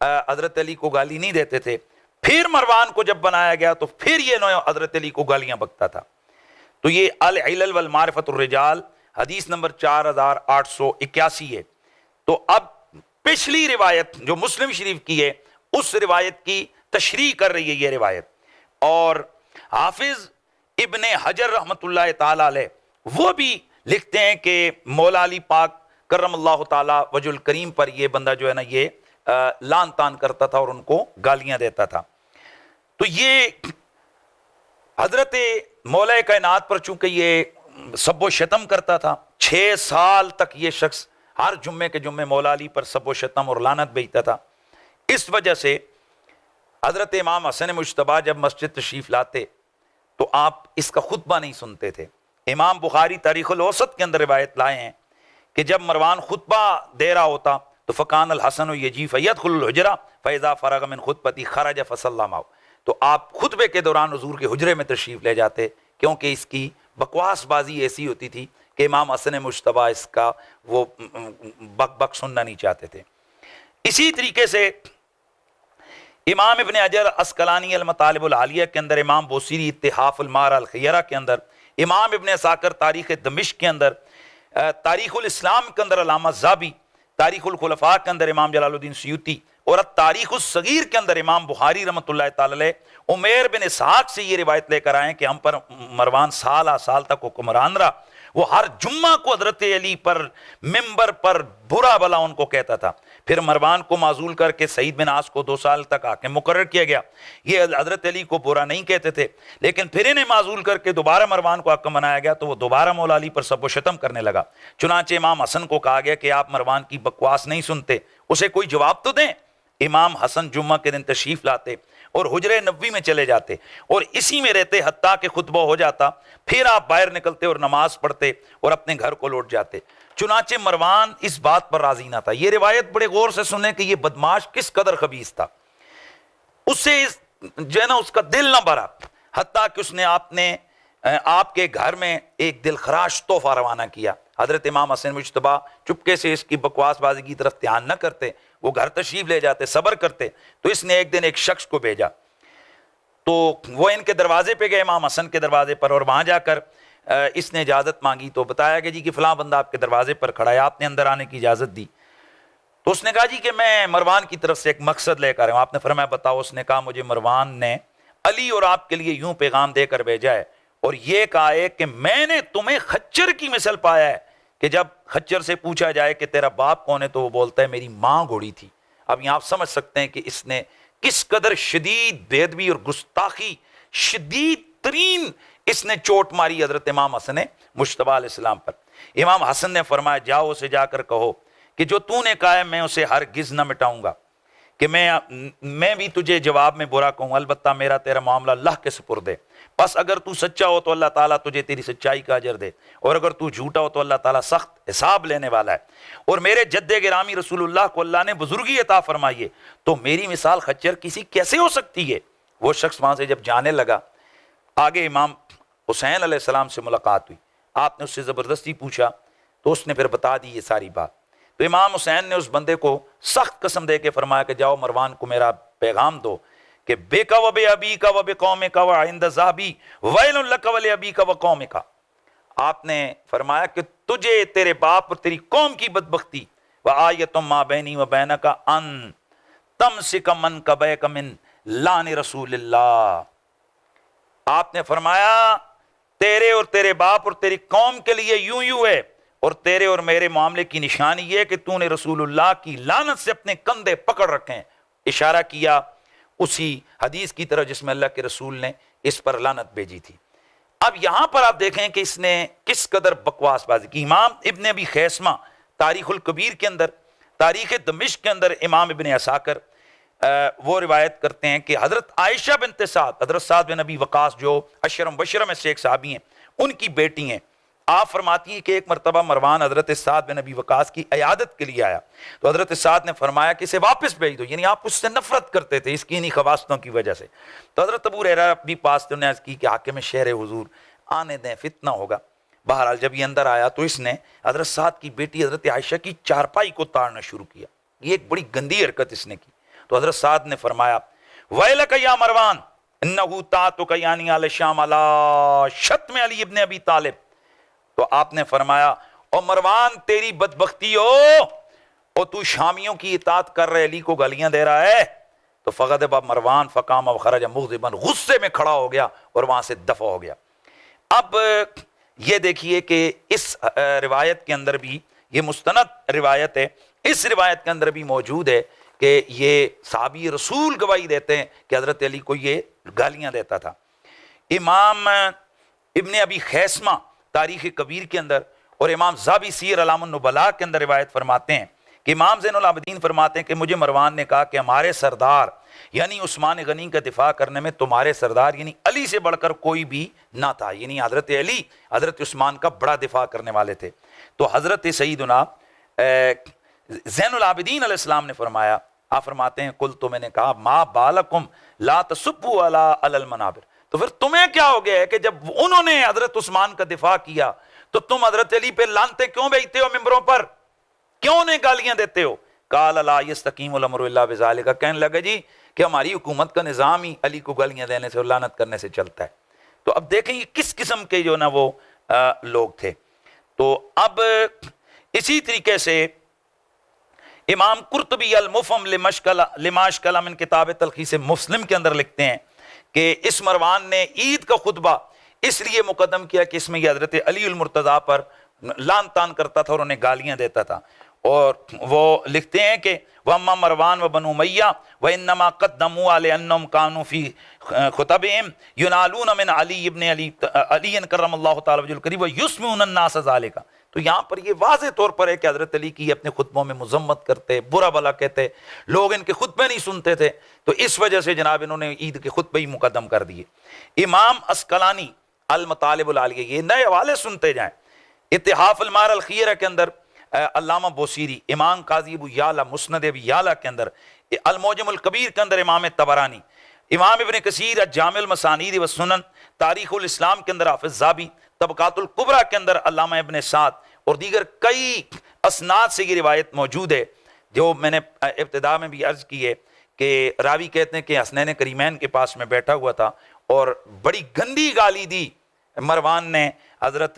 A: हजरत अली को गाली नहीं देते थे। फिर मरवान को जब बनाया गया तो फिर ये हजरत अली को गालियां बकता था। तो ये अल-इल्ल वल मारिफतुर रिजाल हदीस नंबर 4881 है। तो अब पिछली रिवायत जो मुस्लिम शरीफ की है, उस रिवायत की तशरीह कर रही है ये रिवायत। और हाफिज इब्ने हजर रहमतुल्लाह ताला अलैह वो भी लिखते हैं कि मौला अली पाक करमल्लाहु ताला वजुल करीम पर ये बंदा जो है ना ये लान तान करता था और उनको गालियां देता था। तो ये हजरत मौला कायनात पर चूंकि ये सब्बो शतम करता था, 6 साल तक ये शख्स हर जुम्मे के जुम्मे मौला अली पर सब्बो शतम और लानत भेजता था। इस वजह से हजरत इमाम हसन मुज्तबा जब मस्जिद तशरीफ लाते तो आप इसका खुतबा नहीं सुनते थे। इमाम बुखारी तारीखुल औसत के अंदर रिवायत लाए हैं कि जब मरवान खुतबा दे रहा होता तो फ़कान अल हसन यजी फ़यदखुल हुजरा फ़ैज़ा फ़रग़ मिन खुतबती ख़रज फ़सल्लम, तो आप खुतबे के दौरान हुजूर के हुजरे में तशरीफ़ ले जाते, क्योंकि इसकी बकवासबाजी ऐसी होती थी कि इमाम हसन मुज्तबा इसका वो बक बक सुनना नहीं चाहते थे। इसी तरीके से इमाम इब्ने हजर अस्कलानी अल मतालिब अल आलिया के अंदर, इमाम बोसीरी इत्तिहाफ अल मार अल खैरा के अंदर, इमाम इब्ने साकर तारीख़ दमिश्क के अंदर, तारीख़ुल इस्लाम के अंदर अल्लामा ज़ाबी, तारीख़ुल खुलफ़ा के अंदर इमाम जलालुद्दीन सयूती और तारीख उस सगीर के अंदर इमाम बुखारी रहमतुल्लाह ताला अलैह उमैर बिन इसहाक से ये रिवायत लेकर आए कि हम पर मरवान साल साल तक हुक्मरान रहा। वो हर जुम्मा को हजरत अली पर मिंबर पर बुरा भला उनको कहता था। फिर मरवान को माजूल करके सईद बिन आस को 2 साल तक हाकिम मुकर्रर किया गया। ये हजरत अली को बुरा नहीं कहते थे, लेकिन फिर इन्हें माजूल करके दोबारा मरवान को हाकिम बनाया गया तो वो दोबारा मौला अली पर सब शतम करने लगा। चुनांचे इमाम हसन को कहा गया कि आप मरवान की बकवास नहीं सुनते, उसे कोई जवाब तो दें। इमाम हसन जुम्मा के दिन तशरीफ लाते और हुजरे नबी में चले जाते और इसी में रहते हत्ता के खुतबा हो जाता। फिर आप बाहर निकलते और नमाज पढ़ते और अपने घर को लौट जाते। चुनाचे मरवान इस बात पर राजी ना था। यह रिवायत बड़े गौर से सुने कि यह बदमाश किस कदर खबीस था। उससे जो है ना उसका दिल ना भरा, हत्ता कि उसने आपके घर में एक दिलखराश तोहफा रवाना किया। हजरत इमाम हसन मुज्तबा चुपके से इसकी बकवासबाजी की तरफ ध्यान न करते, वो घर तशरीफ ले जाते, सब्र करते। तो इसने एक दिन एक शख्स को भेजा, तो वो इनके दरवाजे पे गए, इमाम हसन के दरवाजे पर, और वहां जाकर इसने इजाजत मांगी। तो बताया कि जी कि फलां बंदा आपके दरवाजे पर खड़ा है, आपने अंदर आने की इजाजत दी। तो उसने कहा जी कि मैं मरवान की तरफ से एक मकसद लेकर आया हूं। आपने फरमाया बताओ। उसने कहा मुझे मरवान ने अली और आपके लिए यूं पैगाम देकर भेजा है और यह कहा है कि मैंने तुम्हें खच्चर की मिसल पाया है कि जब खच्चर से पूछा जाए कि तेरा बाप कौन है तो वो बोलता है मेरी मां घोड़ी थी। अब यहां आप समझ सकते हैं कि इसने किस कदर शदीद बेदबी और गुस्ताखी, शदीद तरीन इसने चोट मारी हजरत इमाम हसन मुज्तबा अलैहिस्सलाम पर। इमाम हसन ने फरमाया जाओ उसे जाकर कहो कि जो तूने कहा है मैं उसे हरगिज़ न मिटाऊंगा, कि मैं भी तुझे जवाब में बुरा कहूँ, अलबत्ता मेरा तेरा मामला अल्लाह के सुपुर्द है। बस अगर तू सच्चा हो तो अल्लाह ताला तुझे तेरी सच्चाई का अजर दे, और अगर तू झूठा हो तो अल्लाह ताला सख्त हिसाब लेने वाला है। और मेरे जद्दे गिरामी रसूलुल्लाह को अल्लाह ने बुजुर्गी अता फरमाई है, तो मेरी मिसाल खच्चर किसी कैसे हो सकती है। वो शख्स वहां से जब जाने लगा, आगे इमाम हुसैन अलैहिस्सलाम से मुलाकात हुई। आपने उससे ज़बरदस्ती पूछा तो उसने फिर बता दी ये सारी बात। तो इमाम हुसैन ने उस बंदे को सख्त कसम दे के फरमाया कि जाओ मरवान को मेरा पैगाम दो कि बेका व बे अबी का व बे कौम का व इंद ज़ाबी वैलुन लक व ले अबी का व कौम का। आपने फरमाया कि तुझे, तेरे बाप और तेरी कौम की बदबख्ती, व आयतुम मा बैनी व बैनका अन तमसिक मन कबैक मिन लान रसूलिल्लाह। आपने फरमाया तेरे और तेरे बाप और तेरी कौम के लिए यूं यूं है, और तेरे और मेरे मामले की निशानी यह कि तूने रसूलुल्लाह की लानत से अपने कंधे पकड़ रखे हैं। इशारा किया उसी हदीस की तरफ जिसमें अल्लाह के रसूल ने इस पर लानत भेजी थी। अब यहां पर आप देखें कि इसने किस कदर बकवासबाजी की। इमाम इब्न अबी खैसमा तारीखुल कबीर के अंदर, तारीख दमिश्क के अंदर इमाम इब्न असाकर वो रिवायत करते हैं कि हजरत आयशा बिनते साद, हजरत साद बिन अबी वकास जो अशरम बशरा में से एक साहबी हैं, उनकी बेटी हैं। आप फरमाती हैं कि एक मरतबा मरवान हजरत साद बिन अबी वकास की इयादत के लिए आया, तो हजरत साद ने फरमाया कि इसे वापस भेज दो, यानी आप उससे नफरत करते थे इसकी इन्हीं खवास्तों की वजह से। तो हजरत अबू हुरैरा भी पास थे, उन्होंने अर्ज़ की कि हाकिम शहर हुजूर आने दें, फितना होगा। बहरहाल जब ये अंदर आया तो इसने हजरत साद की बेटी हजरत आयशा की चारपाई को ताड़ना शुरू किया। ये एक बड़ी गंदी हरकत इसने की। तो हजरत साद ने फरमाया वैलक या मरवान इन्नहु तातुक यानी अल शाम अला शत्म अली इब्न अबी तालिब। तो आपने फरमाया और मरवान तेरी बदबख्ती हो, और तू शामियों की इताअत कर रहे अली को गालियां दे रहा है। तो फ़ग़ज़ब मरवान फ़क़ाम ख़रज मुग़ज़िबन, गुस्से में खड़ा हो गया और वहां से दफा हो गया। अब ये देखिए कि इस रिवायत के अंदर भी, ये मुस्तनद रिवायत है, इस रिवायत के अंदर भी मौजूद है कि ये साहबी रसूल गवाही देते हैं कि हजरत अली को ये गालियां देता था। इमाम इब्न अबी खैसमा तारीख कबीर के अंदर और इमाम ज़ाबी सीर अलामुन नुबला के अंदर रिवायत फरमाते हैं कि इमाम ज़ैनुल आबिदीन फरमाते हैं कि मुझे मरवान ने कहा कि हमारे सरदार यानी उस्मान गनी का दिफा करने में तुम्हारे सरदार यानी अली से बढ़कर कोई भी ना था। यानी हजरत अली हजरत उस्मान का बड़ा दिफा करने वाले थे। तो हजरत सईदुना ज़ैनुल आबिदीन अलैहिस्सलाम ने फरमाया, आप फरमाते हैं कुल, तो मैंने कहा मा बालकुम ला तसुब्बु अला अलल मनाबिर, तो फिर तुम्हें क्या हो गया है कि जब उन्होंने हजरत उस्मान का दिफा किया तो तुम हजरत अली पे लानते क्यों भेजते हो मिंबरों पर, क्यों उन्हें गालियां देते हो। काल ला यस्तकीमुल अम्रु इल्ला बिज़ालिका, कहने लगे जी कि हमारी हुकूमत का निज़ाम ही अली को गालियां देने से और लानत करने से चलता है। तो अब देखें ये किस किस्म के जो ना वो लोग थे। तो अब इसी तरीके से इमाम कुर्तुबी अल मुफहम लिमाशकला मिन किताब तलखीस मुस्लिम के अंदर लिखते हैं कि इस मरवान ने ईद का खुतबा इसलिए मुकदम किया कि इसमें यह हजरत अली उल मुर्तज़ा पर लान तान करता था और उन्हें गालियां देता था। और वो लिखते हैं कि वम्मा मरवान व बनु मैया व इन्नमा क़द्दमू अले अन्नहुम कानू फी खुतबिहिम युनालून मिन अली इब्न अली करमल्लाहु तआला वजहुल करीम व युस्मिऊन अन्नास ज़ालिका। तो यहाँ पर ये वाज़े तौर पर है कि हज़रत अली की अपने खुतबों में मुज़म्मत करते, बुरा भला कहते, लोग इनके खुतबे नहीं सुनते थे, तो इस वजह से जनाब इन्होंने ईद के खुतबे ही मुकदम कर दिए। इमाम अस्कलानी अल मतालिबुल आलिया, ये नए हवाले सुनते जाएं। इत्तिहाफ अल मार अल खीरा के अंदर अल्लामा बोसीरी, इमाम काजी अबू याला मुस्नद अबी याला के अंदर, अल मोजमुल कबीर के अंदर इमाम तबरानी, इमाम इब्न कसीर जामिल मसानीद व सुनन, तारीखुल इस्लाम के अंदर हाफिज ज़ाबी, तबकातुल कुबरा के अंदर अल्लामा इब्न साद और दीगर कई असनाद से ये रिवायत मौजूद है, जो मैंने इब्तिदा में भी अर्ज की है कि रावी कहते हैं कि हसनैन करीमैन के पास में बैठा हुआ था और बड़ी गंदी गाली दी मरवान ने हजरत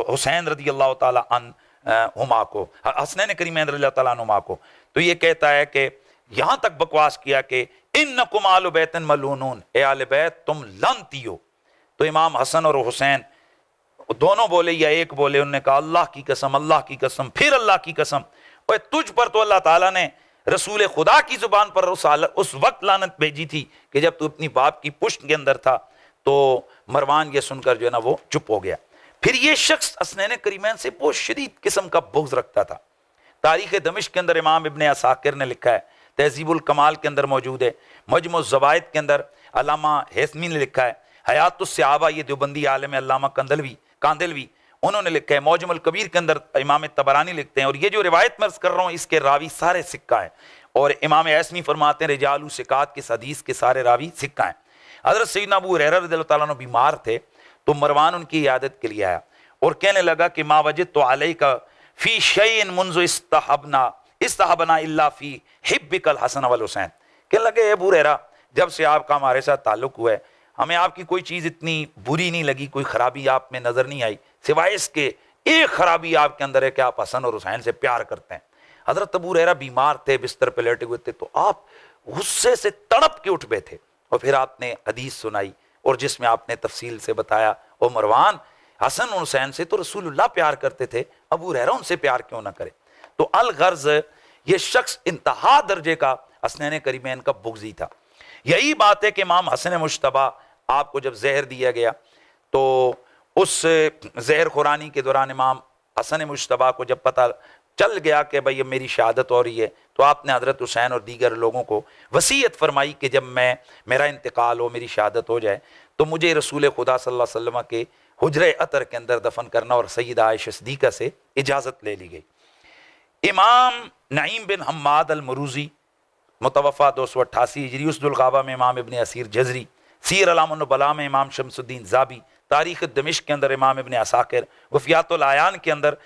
A: हुसैन रदी अल्लाह ताला अन्हुमा को, हसनैन करीमैन रदी अल्लाह ताला अन्हुमा को। तो ये कहता है कि यहाँ तक बकवास किया कि इन्नकुम आलु बैतन मलूनून, ए आले बैत तुम लानती हो। तो इमाम हसन और हुसैन दोनों बोले या एक बोले, उन्होंने कहा अल्लाह की कसम, अल्लाह की कसम, फिर अल्लाह की कसम, और तुझ पर तो अल्लाह ताला ने रसूल खुदा की जुबान पर उस वक्त लानत भेजी थी कि जब तू अपनी बाप की पुश्त के अंदर था। तो मरवान ये सुनकर जो है ना वो चुप हो गया। फिर ये शख्स हसनैन करीमैन से बहुत शदीद किस्म का बुग़्ज़ रखता था। तारीख़ दमिश्क के अंदर इमाम इब्न असाकिर ने लिखा है, तहज़ीबुल कमाल के अंदर मौजूद है, मजमू ज़वाइद के अंदर अल्लामा हैसमी ने लिखा है, हयातुस सहाबा, ये देवबंदी आलिम है अल्लामा कांदलवी, उन्होंने लिखा है, मौजमुल कबीर के अंदर इमाम तबरानी लिखते हैं। और ये जो रिवायत मैं कर रहा हूँ इसके रावी सारे सिक्का हैं, और इमाम हैसमी फरमाते हैं रिजालु सिकात के हदीस के सारे रावी सिक्का हैं। हज़रत सैयदना अबू हुरैरा रज़ियल्लाहु ताला अन्हु बीमार थे, तो मरवान उनकी इयादत के लिए आया और कहने लगा कि मा वजदतु अलैका फी शैइन मुंज़ु इस्तहबना इल्ला फी हिब्बिकल हसन वल हुसैन। कहने लगे अबू हुरैरा, जब से आपका हमारे साथ ताल्लुक़ हुआ है, हमें आपकी कोई चीज़ इतनी बुरी नहीं लगी, कोई ख़राबी आप में नज़र नहीं आई, सिवाय इसके एक खराबी आपके अंदर है कि आप हसन और हुसैन से प्यार करते हैं। हज़रत अबू हुरैरा बीमार थे, बिस्तर पर लेटे हुए थे, तो आप गुस्से से तड़प के उठ बैठे और फिर आपने हदीस सुनाई और जिसमें आपने तफसील से बताया, ओ मरवान, हसन और हुसैन से तो रसूलुल्लाह प्यार करते थे, अबू हुरैरा उनसे प्यार क्यों ना करे। तो अल गर्ज ये शख्स इंतहा दर्जे का हसनैन करीमैन का बुग़्ज़ी था। यही बात है कि इमाम हसन मुश्तबा आपको जब जहर दिया गया, तो उस जहर खुरानी के दौरान इमाम हसन मुश्तबा को जब पता चल गया कि भाई अब मेरी शहादत हो रही है, तो आपने हज़रत हुसैन और दीगर लोगों को वसीयत फरमाई कि जब मेरा इंतकाल हो, मेरी शहादत हो जाए, तो मुझे रसूल खुदा सल्लल्लाहु अलैहि वसल्लम के हुजरे अतर के अंदर दफन करना, और सैयदा आयशा सिद्दीक़ा से इजाज़त ले ली गई। इमाम नईम बिन हम्माद अल मरूज़ी मुतवफ़ा 288 हिजरी, उस दुल्ग़ाबा में इमाम इब्न असीर जज़री, सीर अलामुन नुबला में इमाम शम्सुद्दीन ज़ाबी, तारीख़ दमिश्क के अंदर इमाम इब्न असाकिर, वफ़ियातुल आयान के अंदर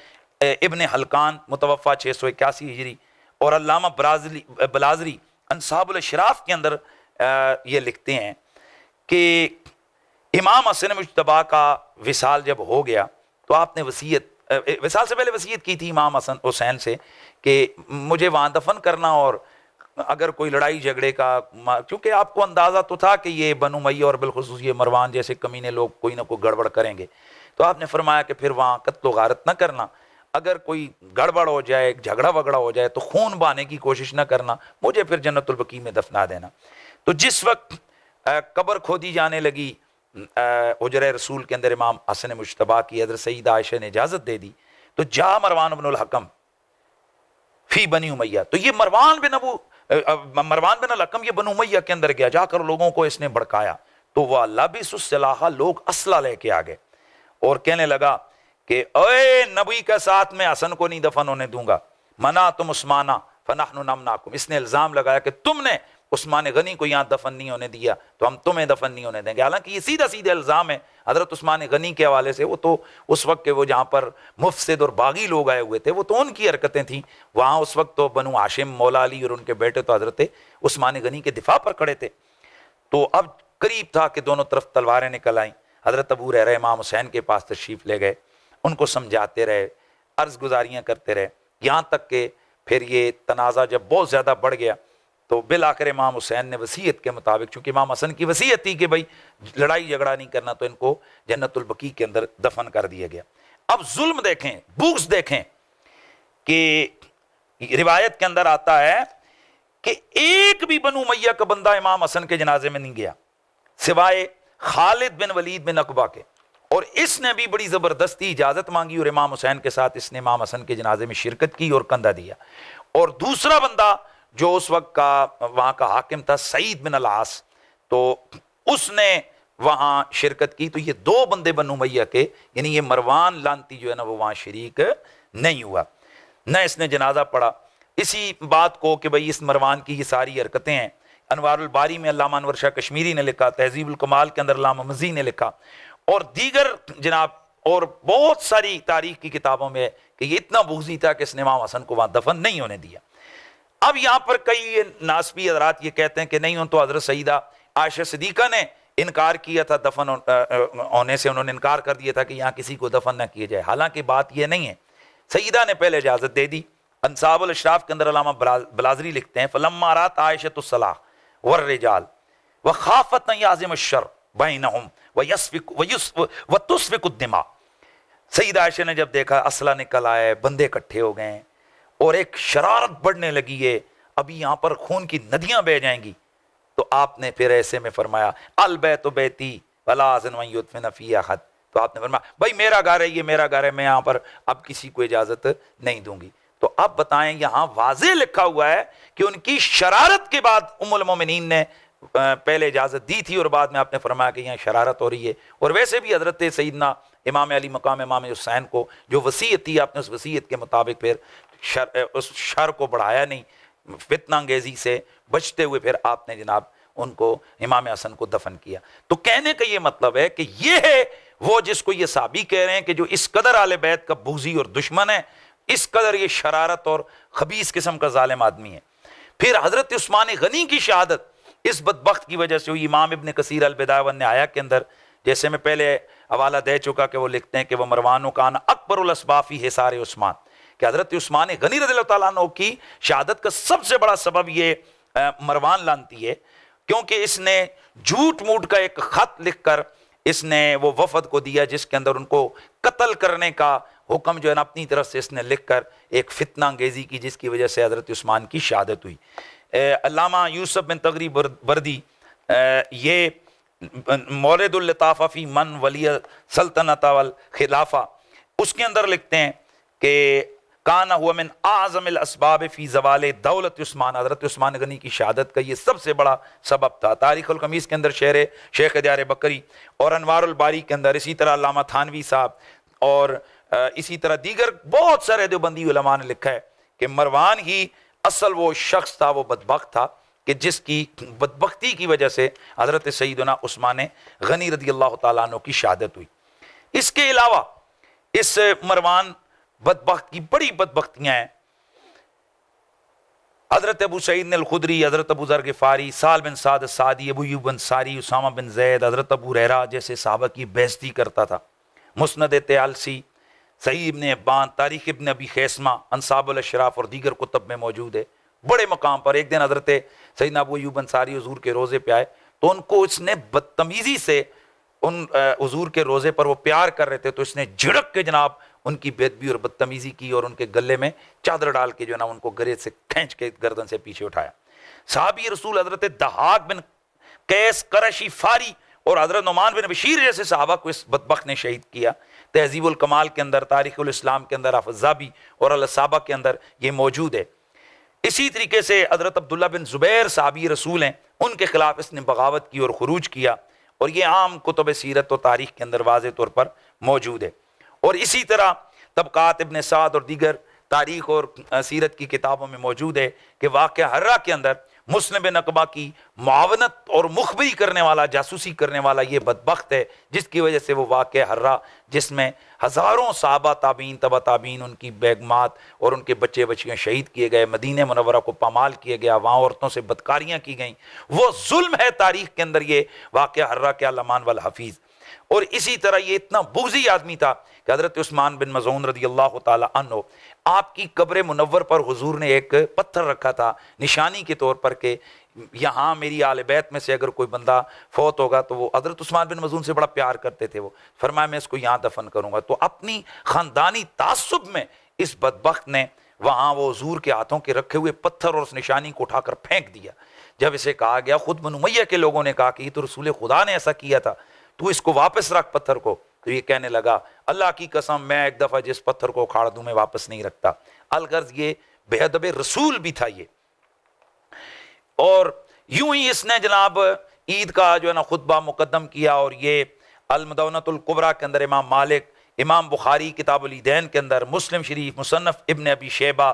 A: इब्न हल्कान मुतवफ़ा 681 हिजरी, और अल्लामा बलाज़री अंसाबुल अशराफ के अंदर ये लिखते हैं कि इमाम हसन मुज्तबा का विसाल जब हो गया, तो आपने विसाल से पहले वसीयत की थी इमाम हसन हुसैन से कि मुझे वहाँ दफन करना, और अगर कोई लड़ाई झगड़े का, क्योंकि आपको अंदाज़ा तो था कि ये बनु उमय्या और बिलखुसूस ये मरवान जैसे कमीने लोग कोई ना कोई गड़बड़ करेंगे, तो आपने फरमाया कि फिर वहाँ कत्ल गारत न करना, अगर कोई गड़बड़ हो जाए, झगड़ा वगड़ा हो जाए, तो खून बहाने की कोशिश न करना, मुझे फिर जन्नतुल बकी में दफना देना। तो जिस वक्त कब्र खोदी जाने लगी हुजरे रसूल के अंदर इमाम हसन मुज्तबा की, हज़रत सैयदा आयशा ने इजाज़त दे दी, तो जा मरवान बिन हकम फी बनी उमैया, तो ये मरवान बिन अल हकम ये बनु उमैया के अंदर गया, जाकर लोगों को इसने भड़काया, तो वह लबिसुस्सलाह, लोग असला लेके आ गए और कहने लगा कि ओए नबी के साथ में हसन को नहीं दफन होने दूंगा, मना तुम उस्माना फनहनु नमनाकुम, इसने इल्ज़ाम लगाया कि तुमने उस्मान गनी को यहाँ दफन नहीं होने दिया, तो हम तुम्हें दफन नहीं होने देंगे। हालांकि ये सीधा सीधा इल्ज़ाम है हज़रत उस्मान गनी के हवाले से, वो तो उस वक्त के वो जहाँ पर मुफसिद और बागी लोग आए हुए थे, वो तो उनकी हरकतें थीं वहाँ। उस वक्त तो बनु हाशिम, मौला अली और उनके बेटे तो हज़रत उस्मान गनी के दिफा पर खड़े थे। तो अब करीब था कि दोनों तरफ तलवारें निकल आईं। हज़रत अबू हुरैरा इमाम हुसैन के पास तशरीफ़ ले गए, उनको समझाते रहे, अर्ज़ गुजारियाँ करते रहे, यहाँ तक कि फिर ये तनाज़ा जब बहुत ज़्यादा बढ़ गया तो बिल आखिर इमाम हुसैन ने वसीयत के मुताबिक, चूँकि इमाम हसन की वसीयत थी कि भाई लड़ाई झगड़ा नहीं करना, तो इनको जन्नतुल बकी के अंदर दफन कर दिया गया। अब जुल्म देखें, बुग़्ज़ देखें कि रिवायत के अंदर आता है कि एक भी बनु उमय्या का बंदा इमाम हसन के जनाजे में नहीं गया सिवाय खालिद बिन वलीद बिन अकबा के, और इसने भी बड़ी ज़बरदस्ती इजाज़त मांगी और इमाम हुसैन के साथ इसने इमाम हसन के जनाजे में शिरकत की और कंधा दिया। और दूसरा बंदा जो उस वक्त का वहाँ का हाकिम था सईद बिन अल-आस, तो उसने वहाँ शिरकत की। तो ये दो बंदे बनु उमय्या के, यानी ये मरवान लानती जो है ना वो वहाँ शरीक नहीं हुआ, न इसने जनाजा पढ़ा। इसी बात को कि भाई इस मरवान की ये सारी हरकतें हैं, अनवारुल बारी में अल्लामा अनवर शाह कश्मीरी ने लिखा, तहजीबुल कमाल के अंदर अल्लामा मज़ी ने लिखा, और दीगर जनाब और बहुत सारी तारीख की किताबों में कि ये इतना बुग़्ज़ी था कि इसने इमाम हसन को वहाँ दफन नहीं होने दिया। अब यहाँ पर कई नासबी हज़रात ये कहते हैं कि नहीं, तो हज़रत सईदा आयशा सिद्दीक़ा ने इनकार किया था दफन होने से, उन्होंने इनकार कर दिया था कि यहाँ किसी को दफन न किया जाए। हालांकि बात यह नहीं है, सईदा ने पहले इजाज़त दे दी। अंसाबुल अशराफ के अंदर अल्लामा बलाज़री लिखते हैं, फलम्मा रात आयशतुस्सलाह वर रिजाल व खाफत याज़िम अश-शर बैनहुम व तुस्फिकु दिमा। सईदा आयशा ने जब देखा असला निकल आए, बंदे इकट्ठे हो गए और एक शरारत बढ़ने लगी है, अभी यहाँ पर खून की नदियां बह जाएंगी, तो आपने फिर ऐसे में फरमाया अल बैतु बैती वला अज़न व युदफिन फी अहद। तो आपने फरमाया भाई मेरा घर है, ये मेरा घर है, मैं यहाँ पर अब किसी को इजाजत नहीं दूंगी। तो अब बताएं, यहाँ वाज़े लिखा हुआ है कि उनकी शरारत के बाद उम्मुल मोमिनीन ने पहले इजाजत दी थी और बाद में आपने फरमाया कि यहाँ शरारत हो रही है। और वैसे भी हजरत सईदना इमाम अली मकाम इमाम हुसैन को जो वसीयत थी, आपने उस वसीयत के मुताबिक फिर उस शर को बढ़ाया नहीं, फितना अंगेजी से बचते हुए फिर आपने जनाब उनको इमाम हसन को दफन किया। तो कहने का ये मतलब है कि ये है वो जिसको ये साबी कह रहे हैं कि जो इस कदर आले बैत का बुग़्ज़ी और दुश्मन है, इस कदर ये शरारत और खबीस किस्म का जालिम आदमी है। फिर हजरत उस्मान गनी की शहादत इस बदबख्त की वजह से हुई। इमाम इब्न कसीर अल-बिदाया वन निहाया के अंदर, जैसे मैं पहले हवाला दे चुका कि वो लिखते हैं कि वह मरवान कान अकबरुल अस्बाफी हिसार उस्मान, कि हजरत उस्मान गनी रज़ियल्लाहु ताला अन्हु की शहादत का सबसे बड़ा सबब ये मरवान लानती है, क्योंकि इसने झूठ मूठ का एक खत लिखकर इसने वो वफद को दिया जिसके अंदर उनको कत्ल करने का हुक्म जो है ना अपनी तरफ से इसने लिखकर एक फितना अंगेजी की, जिसकी वजह से हजरत उस्मान की शहादत हुई। अल्लामा यूसुफ बिन तगरी बर्दी ये मौलिदुल लताफ़ा फी मन वलिय सल्तनत वल खिलाफा, उसके अंदर लिखते हैं कि काना हुआ मिन आज़मिल अस्बाब फी ज़वाल दौलत उस्मान, हज़रत उस्मान गनी की शहादत का ये सबसे बड़ा सबब था। तारीख़ुल कमीस के अंदर शेर शेख दियार बकरी और अनवारुल बारी के अंदर, इसी तरह अल्लामा थानवी साहब और इसी तरह दीगर बहुत सारे देवबंदी उलमा ने लिखा है कि मरवान ही असल वो शख्स था, वो बदबख्त था कि जिसकी बदबख्ती की वजह से हज़रत सईदना उस्मान गनी रज़ियल्लाहु ताला अन्हु की शहादत हुई। इसके अलावा इस मरवान बदबख्त की बड़ी बदबख्तियाँ हैं। हज़रत अबू सईद अल खुदरी, हज़रत अबू ज़र ग़िफ़ारी, साल बिन साद सादी, अबू अय्यूब अंसारी, उसामा बिन ज़ैद, हज़रत अबू हुरैरा जैसे सहाबा की बेइज्जती करता था। मुस्नद तयालसी, सही इब्न हिब्बान, तारीख़ इब्न अबी खैसमा, अंसाबुल अशराफ और दीगर कुतब में मौजूद है। बड़े मकाम पर एक दिन हज़रत सईदना अबू अय्यूब अंसारी हुज़ूर के रोज़े पे आए तो उनको इसने बदतमीज़ी से उन हुज़ूर के रोज़े पर वो प्यार कर रहे थे तो इसने झिड़क के जनाब उनकी बेदबी और बदतमीज़ी की और उनके गले में चादर डाल के जो है ना उनको गले से खींच के गर्दन से पीछे उठाया। साहबी रसूल हज़रत दहाक बिन कैस करशी फारी और हज़रत नुमान बिन बशीर जैसे सहाबा को इस बदबख्त ने शहीद किया। तहजीबुल कमाल के अंदर, तारीख़ुल इस्लाम के अंदर, अफ़ज़ाबी और अल-साबा के अंदर ये मौजूद है। इसी तरीके से हज़रत अब्दुल्ला बिन ज़ुबैर साहबी रसूल हैं, उनके खिलाफ इसने बगावत की और खुरूज किया और ये आम कुतुब सीरत और तारीख़ के अंदर वाज़े तौर पर मौजूद है। और इसी तरह तबक़ात इब्न साद और दीगर तारीख़ और सीरत की किताबों में मौजूद है कि वाक़या हर्रा के अंदर मुस्लिम बिन अक़बा की मुआवनत और मुखबिरी करने वाला, जासूसी करने वाला ये बदबख्त है, जिसकी वजह से वो वाक़या हर्रा जिसमें हज़ारों सहाबा ताबीन तबा ताबीन, उनकी बेगमात और उनके बच्चे बच्चियाँ शहीद किए गए, मदीने मुनव्वरा को पामाल किया गया, वहाँ औरतों से बदकारियाँ की गईं, वो जुल्म है तारीख़ के अंदर ये वाक़या हर्रा के अल-अमान वल हफ़ीज़। और इसी तरह ये इतना बुग़्ज़ी आदमी था कि हज़रत उस्मान बिन मज़ऊन रज़ी अल्लाह ताला अन्हु आपकी कब्र मुनव्वर पर हुजूर ने एक पत्थर रखा था निशानी के तौर पर कि यहाँ मेरी आले बैत में से अगर कोई बंदा फौत होगा तो वो हज़रत उस्मान बिन मज़ऊन से बड़ा प्यार करते थे, वो फरमाया मैं इसको यहाँ दफन करूँगा। तो अपनी ख़ानदानी तासुब में इस बदबख्त ने वहाँ वो हुजूर के हाथों के रखे हुए पत्थर और उस निशानी को उठाकर फेंक दिया। जब इसे कहा गया, खुद बनु उमय्या के लोगों ने कहा कि ये तो रसूल खुदा ने ऐसा किया था, तू इसको वापस रख पत्थर को, तो ये कहने लगा अल्लाह की कसम मैं एक दफ़ा जिस पत्थर को उखाड़ दूं मैं वापस नहीं रखता। अलगर्ज ये बेअदब रसूल भी था ये। और यूं ही इसने जनाब ईद का जो है ना खुतबा मुकद्दम किया, और ये अल-मुदव्वनतुल कुबरा के अंदर इमाम मालिक, इमाम बुखारी किताबुल ईदैन के अंदर, मुस्लिम शरीफ, मुसन्नफ इब्न अबी शैबा,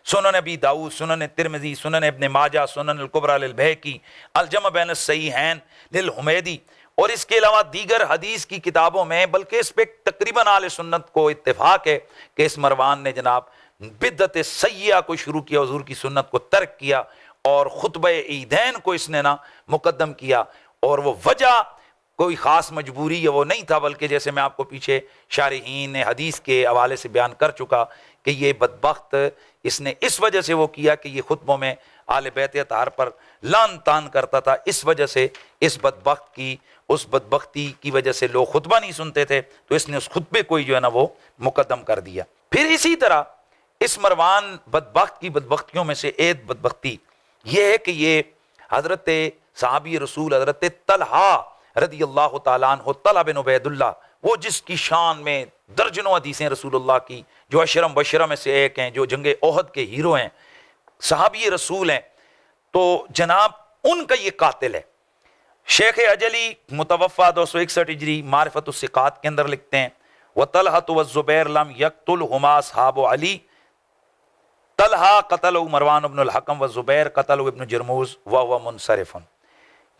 A: सुनन अबी दाऊद, सुनन तिरमिज़ी, सुनन इब्न माजा, सुनन अल कुबरा लिल बैहकी, अल जम बैन सहीहैन लिल हुमैदी, और इसके अलावा दीगर हदीस की किताबों में, बल्कि इस पर तकरीबन आले सुन्नत को इत्तेफाक है कि इस मरवान ने जनाब बिद्दत सय्या को शुरू किया, हुजूर की सुन्नत को तर्क किया और खुतबा ईदैन को इसने ना मुकद्दम किया। और वो वजह कोई ख़ास मजबूरी है वो नहीं था, बल्कि जैसे मैं आपको पीछे शारहीन हदीस के हवाले से बयान कर चुका कि ये बदबख्त इसने इस वजह से वो किया कि ये खुतबों में आले बैत अतार पर लान तान करता था। इस वजह से इस बदबख्त की उस बदबख्ती की वजह से लोग खुतबा नहीं सुनते थे, तो इसने उस खुतबे को ही जो है ना वो मुकद्दम कर दिया। फिर इसी तरह इस मरवान बदबख्त की बदबख्तियों में से एक बदबख्ती ये है कि ये हज़रत सहाबी रसूल हज़रत तलहा रज़ी अल्लाह ताला अन्हु, तलहा बिन उबैदुल्लाह, वो जिसकी शान में दर्जनों हदीसें रसूलुल्लाह की, जो अशरम बशरा में से एक हैं, जो जंग ओहद के हीरो हैं, सहाबी रसूल हैं, तो जनाब उनका ये कातिल है। शेख अजली मुतवफ़ा 261 हिजरी मारिफतुस सिक़ात के अंदर लिखते हैं, व तलहतु व ज़ुबैर लम यक़्तुलहुमा अस्हाबु अली, तलहा क़तलहु मरवान इब्नुल हकम व ज़ुबैर क़तलहु इब्नु जरमूज़ व हुव मुनसरिफ़ुन।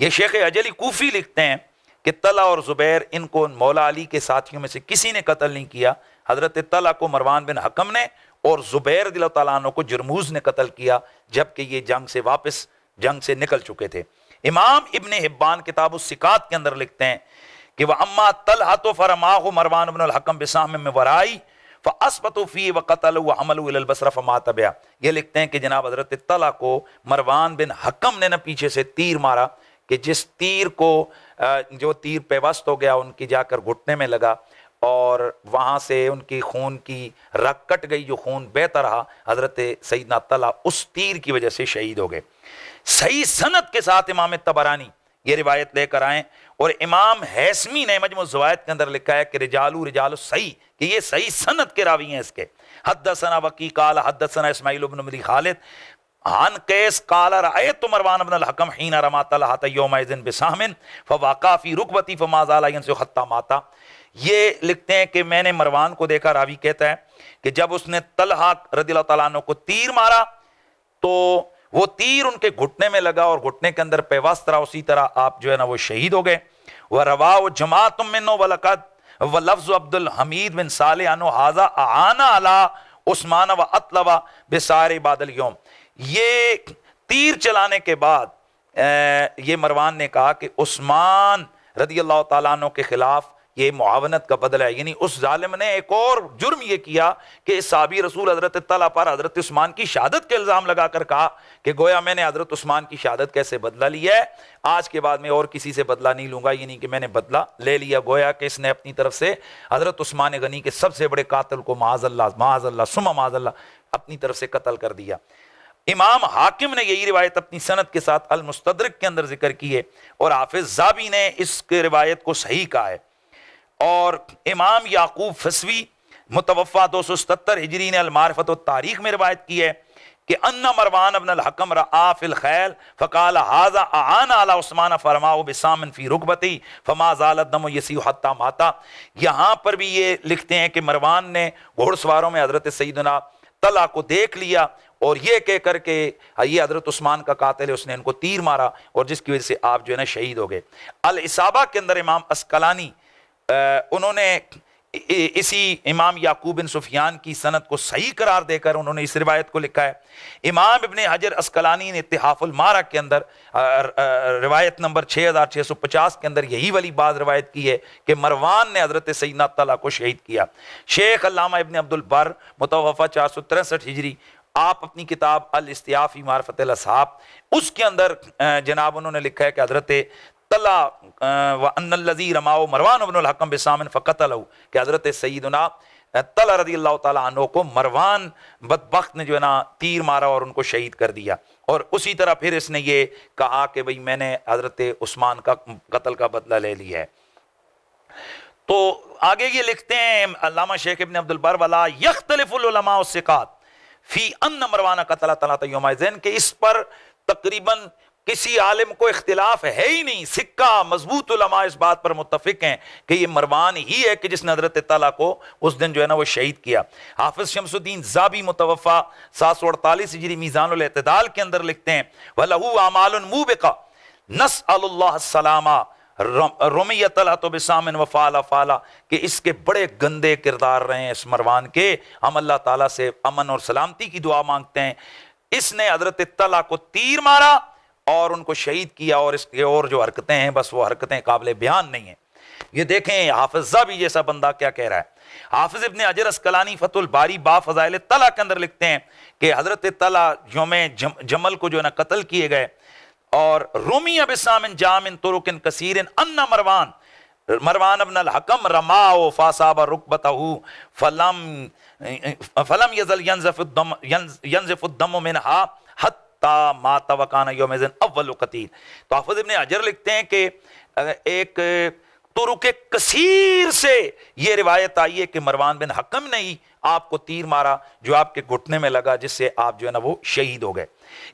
A: ये शेख अजली कूफ़ी लिखते हैं कि तला और ज़ुबैर इनको मौला अली के साथियों में से किसी ने कत्ल नहीं किया। हज़रत तला को मरवान बिन हकम ने और ज़ुबैर रज़ियल्लाहु ताला अन्हु को जरमूज़ ने कत्ल किया, जबकि ये जंग से निकल चुके थे। इमाम इब्न हिब्बान किताबुस सिक़ात के अंदर लिखते हैं कि वह अम्मा तलहा तो फरमाहु मरवान इब्नुल हकम बिसाम में वराई फ़अस्बतु फ़ी व क़तलहु व हमलहु इलल बसरा फ़मा तबिअ। ये लिखते हैं कि जनाब हज़रत तला को मरवान बिन हकम ने न पीछे से तीर मारा कि जिस तीर को जो तीर पेवस्त हो गया उनकी जाकर घुटने में लगा और वहाँ से उनकी खून की रग कट गई, जो खून बहता रहा, हज़रत सैयदना तला उस तीर की वजह से शहीद हो गए। सही सनद के साथ इमाम तबरानी ये रिवायत लेकर आए, और इमाम हैसमी ने मजमू ज़वायद के अंदर लिखा है कि रिजालु सही, कि ये सही सनद के रावी हैं इसके। हद्दसना वकी काल हद्दसना इस्माइल इब्न अबी खालिद आन कैस काल रअयतु मरवान इब्न अल-हकम हीना रमा तलहा यौमइज़िन बिसाहमिन फवाक़ा फ़ी रुकबती फमा ज़ाला यंसु हत्ता माता। ये लिखते हैं कि मैंने मरवान को देखा, रावी कहता है कि जब उसने तलहा रज़ियल्लाहु ताला अन्हु को तीर मारा तो वो तीर उनके घुटने में लगा और घुटने के अंदर पेवस्त रहा, उसी तरह आप जो है ना वो शहीद हो गए। वह रवा व जमातुम मिन्नो वलक़द व लफ्ज़ अब्दुल हमीद बिन सालिह अन्हु हाज़ा आना अला उस्मान व अतलवा बिसारे बादल यौम। ये तीर चलाने के बाद ये मरवान ने कहा कि उस्मान रज़ियल्लाहु ताला अन्हु के खिलाफ ये मुआवनत का बदला है, यानी उस जालिम ने एक और जुर्म ये किया कि साहबी रसूल हज़रत तला पर हज़रत उस्मान की शहादत के इल्ज़ाम लगाकर कहा कि गोया मैंने हज़रत उस्मान की शहादत कैसे बदला लिया है, आज के बाद मैं और किसी से बदला नहीं लूँगा, यानी कि मैंने बदला ले लिया। गोया कि इसने अपनी तरफ से हज़रत उस्मान गनी के सबसे बड़े कातिल को माअज़ल्लाह सुम्मा माअज़ल्लाह अपनी तरफ से कत्ल कर दिया। इमाम हाकिम ने यही रिवायत अपनी सनद के साथ अल मुस्तदरक के अंदर जिक्र की है, और हाफिज़ ज़ाबी ने इस रिवायत को सही कहा है। और इमाम याकूब फसवी मुतवफ़ा 277 हिजरी ने अल मारिफत व तारीख में रिवायत की है कि अन्ना मरवान इब्न अल हकम रआ फिल खैल फ़क़ाल हाज़ा आना अला उस्मान फ़रमाउ बिसामिन फ़ी रुकबती फ़मा ज़ालत दमु यसीउ हत्ता माता। यहाँ पर भी ये लिखते हैं कि मरवान ने घोड़सवारों में हज़रत सैयदना तला को देख लिया और ये कह कर के ये हज़रत उस्मान का कातिल है, उसने इनको तीर मारा और जिसकी वजह से आप जो है ना शहीद हो गए। अल इसाबा के अंदर इमाम अस्कलानी उन्होंने इसी इमाम याकूब बिन सुफियान की सनद को सही करार देकर उन्होंने इस रिवायत को लिखा है। इमाम इब्ने हजर अस्कलानी ने इत्तिहाफुल मारा के अंदर रिवायत नंबर 6650 के अंदर यही वाली बात रिवायत की है कि मरवान ने हजरत सैयदना तला को शहीद किया। शेख अल्लामा इब्ने अब्दुल बर मुतवफ़ा 463 हिजरी, आप अपनी किताब अल इस्तियाफ़ी मारफतल असहाब उसके अंदर जनाब उन्होंने लिखा है कि हजरत तला व अन्नल्लज़ी रमाओ मरवान इब्नुल हकम बिसामिन फ़क़तलहु, कि हजरत सैयदना तला रज़ी अल्लाह ताला अन्हु को मरवान बदबख्त ने जो है ना तीर मारा और उनको शहीद कर दिया। और उसी तरह फिर इसने ये कहा कि भाई मैंने हजरत उस्मान का कत्ल का बदला ले लिया है। तो आगे ये लिखते हैं अल्लामा शेख इब्न अब्दुल बर वला यख्तलिफुल उलमा वस्सिकात फी अन्न मरवाना कतला तला यौमैज़िन, के इस पर तकरीबन किसी आलिम को इख्तिलाफ है ही नहीं। सिक्का मजबूत उलमा इस बात पर मुत्तफिक हैं कि ये मरवान ही है कि जिसने हजरत तला को उस दिन जो है ना वो शहीद किया। हाफिज शमसुद्दीन ज़ाबी मुतवफ़ा 748 हिजरी मीज़ानुल एतदाल के अंदर लिखते हैं वलहु अमालुन मुबिका नस्अलुल्लाह सलामा रोमिया तला तो बिसामिन वफ़ाला फ़ाला, कि इसके बड़े गंदे किरदार रहे हैं इस मरवान के, हम अल्लाह ताला से अमन और सलामती की दुआ मांगते हैं। इसने हजरत तला को तीर मारा और उनको शहीद किया, और इसके और जो हरकतें हैं बस वो हरकतें काबिल बयान नहीं है। ये देखें हाफिज ज़ाबी जैसा बंदा क्या कह रहा है। हाफिज इब्ने हजर अस्कलानी फतुल बारी बा फ़ज़ाइल तला के अंदर लिखते हैं कि हजरत तला यौमे जमल को जो है ना कत्ल किए गए, और रोमी बिसामिन जामिन तुरुकिन कसीरिन अन्ना मरवान इब्न अल हकम रमाओ फासाबा रुकबतहु फलम यज़ल यंज़िफुद्दम मिनहा माता वकाना यौमैज़िन अव्वल कतील। तो हाफिज इब्ने हजर लिखते हैं कि एक तुरुक कसीर से ये रिवायत आई है कि मरवान बिन हकम ने ही आपको तीर मारा जो आपके घुटने में लगा, जिससे आप जो है ना वो शहीद हो गए।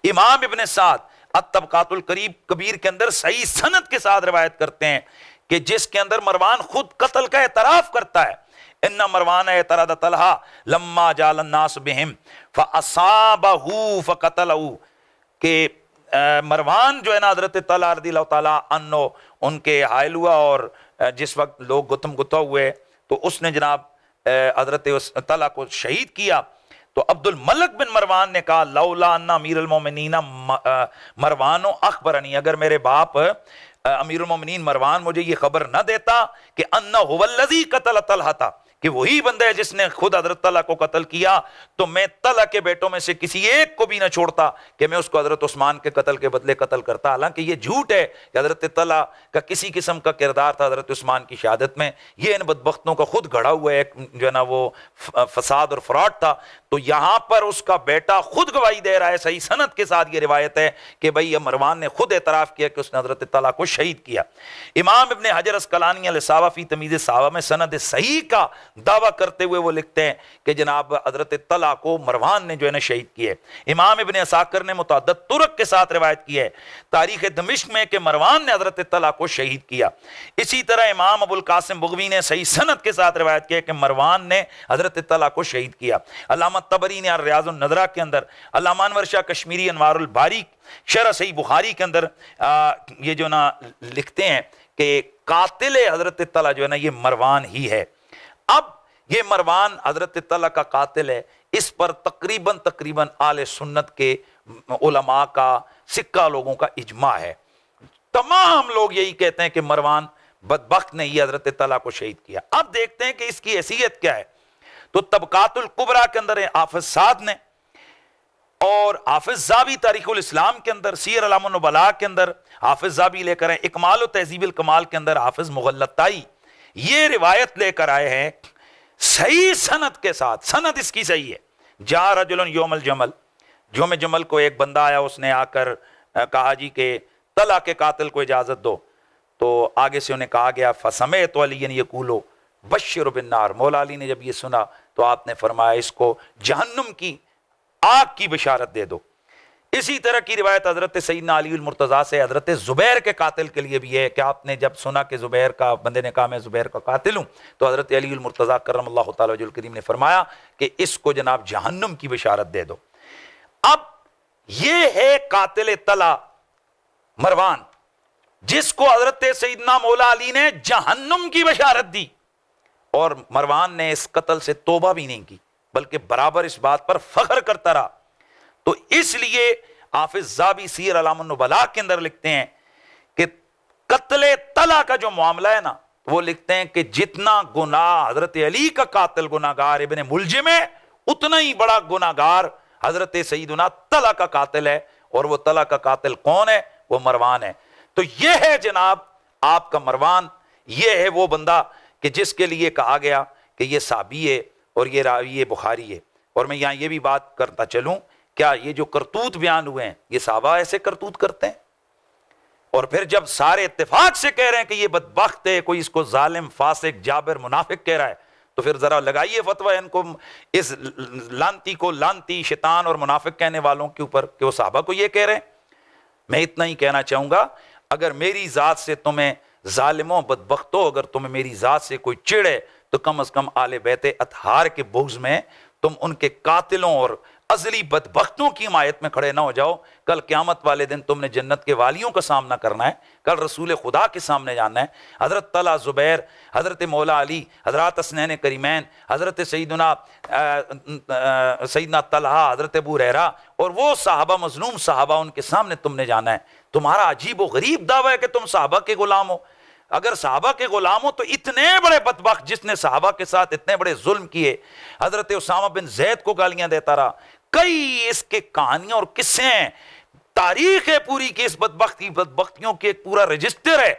A: इमाम इब्ने साद अत-तबकातुल करीब कबीर के अंदर सही सनद के साथ रिवायत करते हैं कि जिसके अंदर मरवान खुद कत्ल का एतराफ करता है। इन्ना मरवान एतराद तलहा लम्मा जालन नास बिहिम फअसाबहु फक़तलहु, कि मरवान जो है ना हजरत तला रज़ियल्लाहु ताला अन्हो उनके हायल हुआ, और जिस वक्त लोग गुत्म गुत्ता हुए तो उसने जनाब हजरत तला को शहीद किया। तो अब्दुल मलिक बिन मरवान ने कहा लौला अन्ना अमीरुल मोमिनीन मरवानो अखबरनी, अगर मेरे बाप अमीरुल मोमिनीन मरवान मुझे ये खबर न देता कि अन्ना हुवल्लज़ी क़तल तलहा था, कि वही बंदा है जिसने खुद हजरत तला को कत्ल किया, तो मैं तला के बेटों में से किसी एक को भी ना छोड़ता कि मैं उसको हजरत उस्मान के कत्ल के बदले कत्ल करता। हालांकि ये झूठ है कि हजरत तला का किसी किस्म का किरदार था हजरत उस्मान की शहादत में। ये इन बदबख्तों का खुद घड़ा हुआ एक जो है ना वो फसाद और फ्रॉड था। तो यहाँ पर उसका बेटा खुद गवाही दे रहा है, सही सनद के साथ ये रिवायत है कि भाई ये मरवान ने खुद एतराफ़ किया कि उसने हजरत तला को शहीद किया। इमाम इब्ने हजर अस्कलानी अल-इसाबा फ़ी तमीज़ सहाबा में सनद सही का दावा करते हुए वो लिखते हैं कि जनाब हजरत तला को मरवान ने जो है ना शहीद किया। इमाम इब्ने असाकिर ने मुतअद्दिद तुरक के साथ रिवायत की है तारीख़ दमिश्क में कि मरवान ने हजरत तला को शहीद किया। इसी तरह इमाम अबुल कासिम बुग़वी ने सही सनद के साथ रिवायत किया कि मरवान ने हजरत तला को शहीद किया। अल्लामा तबरी ने रियाज़ुन नज़रा के अंदर, अल्लामा अनवर शाह कश्मीरी अनवारुल बारी शरह सही बुखारी के अंदर ये जो ना लिखते हैं कि कातिल हजरत तला जो है ना ये मरवान ही है। अब ये मरवान हजरत तला का कातिल है, इस पर तकरीबन आले सुन्नत के उलमा का सिक्का लोगों का इजमा है। तमाम लोग यही कहते हैं कि मरवान बदबख्त ने ही हजरत तला को शहीद किया। अब देखते हैं कि इसकी हैसियत क्या है। तो तबकातुल कुबरा के अंदर हाफिज साद ने, और हाफिज ज़ाबी तारीखुल इस्लाम के अंदर, सीर अलामुन नुबला के अंदर हाफिज ज़ाबी लेकर आए, इकमाल व तहज़ीबुल कमाल के अंदर हाफिज मुग़ल्लताई ये रिवायत लेकर आए हैं सही सनद के साथ। सनद इसकी सही है। जा रजुलन यौमल जमल, यौम जमल को एक बंदा आया, उसने आकर कहा जी के तला के कातिल को इजाज़त दो। तो आगे से उन्हें कहा गया फसमे तो अली यकूलो बश्शिर बिन्नार, मौला अली ने जब ये सुना तो आपने फरमाया इसको जहन्नुम की आग की बशारत दे दो। इसी तरह की रिवायत हजरत सैयदना अली मुर्तज़ा से हजरत ज़ुबैर के कातिल के लिए भी है कि आपने जब सुना कि ज़ुबैर का बंदे ने कहा मैं ज़ुबैर का कातिल हूँ, तो हजरत अली मुर्तज़ा करमल्लाहु तआला वजहुल करीम ने फरमाया कि इसको जनाब जहन्नुम की बशारत दे दो। अब ये है कातिल तला मरवान, जिसको हजरत सैयदना मौला अली ने जहन्नुम की बशारत दी। और मरवान ने इस कत्ल से तौबा भी नहीं की, बल्कि बराबर इस बात पर फख्र करता रहा। तो इसलिए हाफिज ज़ाबी सीर अलामुन नुबला के अंदर लिखते हैं कि कत्ले तला का जो मामला है ना, वो लिखते हैं कि जितना गुनाह हजरत अली का कातिल गुनाहगार इब्ने मुलजिम है, उतना ही बड़ा गुनाहगार हजरत सईदुना तला का कातिल है। और वो तला का कातिल कौन है? वो मरवान है। तो ये है जनाब आपका मरवान, ये है वो बंदा कि जिसके लिए कहा गया कि ये साबी है और ये रावी है बुखारी है। और मैं यहाँ ये भी बात करता चलूँ, क्या ये जो करतूत बयान हुए हैं, ये साहबा ऐसे करतूत करते हैं? और फिर जब सारे इत्तेफाक से कह रहे हैं कि ये बदबख्त है, कोई इसको जालिम फासिक जाबिर मुनाफिक कह रहा है, तो फिर जरा लगाइए फतवा इनको, इस लांती को लांती शैतान और मुनाफिक कहने वालों के ऊपर कि वो साहबा को ये कह रहे हैं। मैं इतना ही कहना चाहूंगा, अगर मेरी जात से तुम्हें जालिमों बदबख्तों, अगर तुम्हें मेरी जात से कोई चिड़ है, तो कम अज कम आले बैते अतहार के बुग़्ज़ में तुम उनके कातिलों और अजली बदबख्तों की हिमायत में खड़े ना हो जाओ। कल क़यामत वाले दिन तुमने जन्नत के वालियों का सामना करना है, कल रसूल खुदा के सामने जाना है। हज़रत तला ज़ुबैर, हज़रत मौला अली, हज़रत हसनैन करीमैन, हज़रत सईदना तलहा, हज़रत अबू हुरैरा और वो साहबा मज़लूम साहबा, उनके सामने तुमने जाना है। तुम्हारा अजीब व गरीब दावा है कि तुम साहबा के गुलाम हो। अगर साहबा के गुलाम हो तो इतने बड़े बदबख्त जिसने साहबा के साथ इतने बड़े जुल्म किए, हज़रत उसामा बिन ज़ैद को गालियां देता रहा, कई इसके कहानियां और किस्से हैं, तारीख है पूरी की इस बदबख्तियों की एक पूरा रजिस्टर है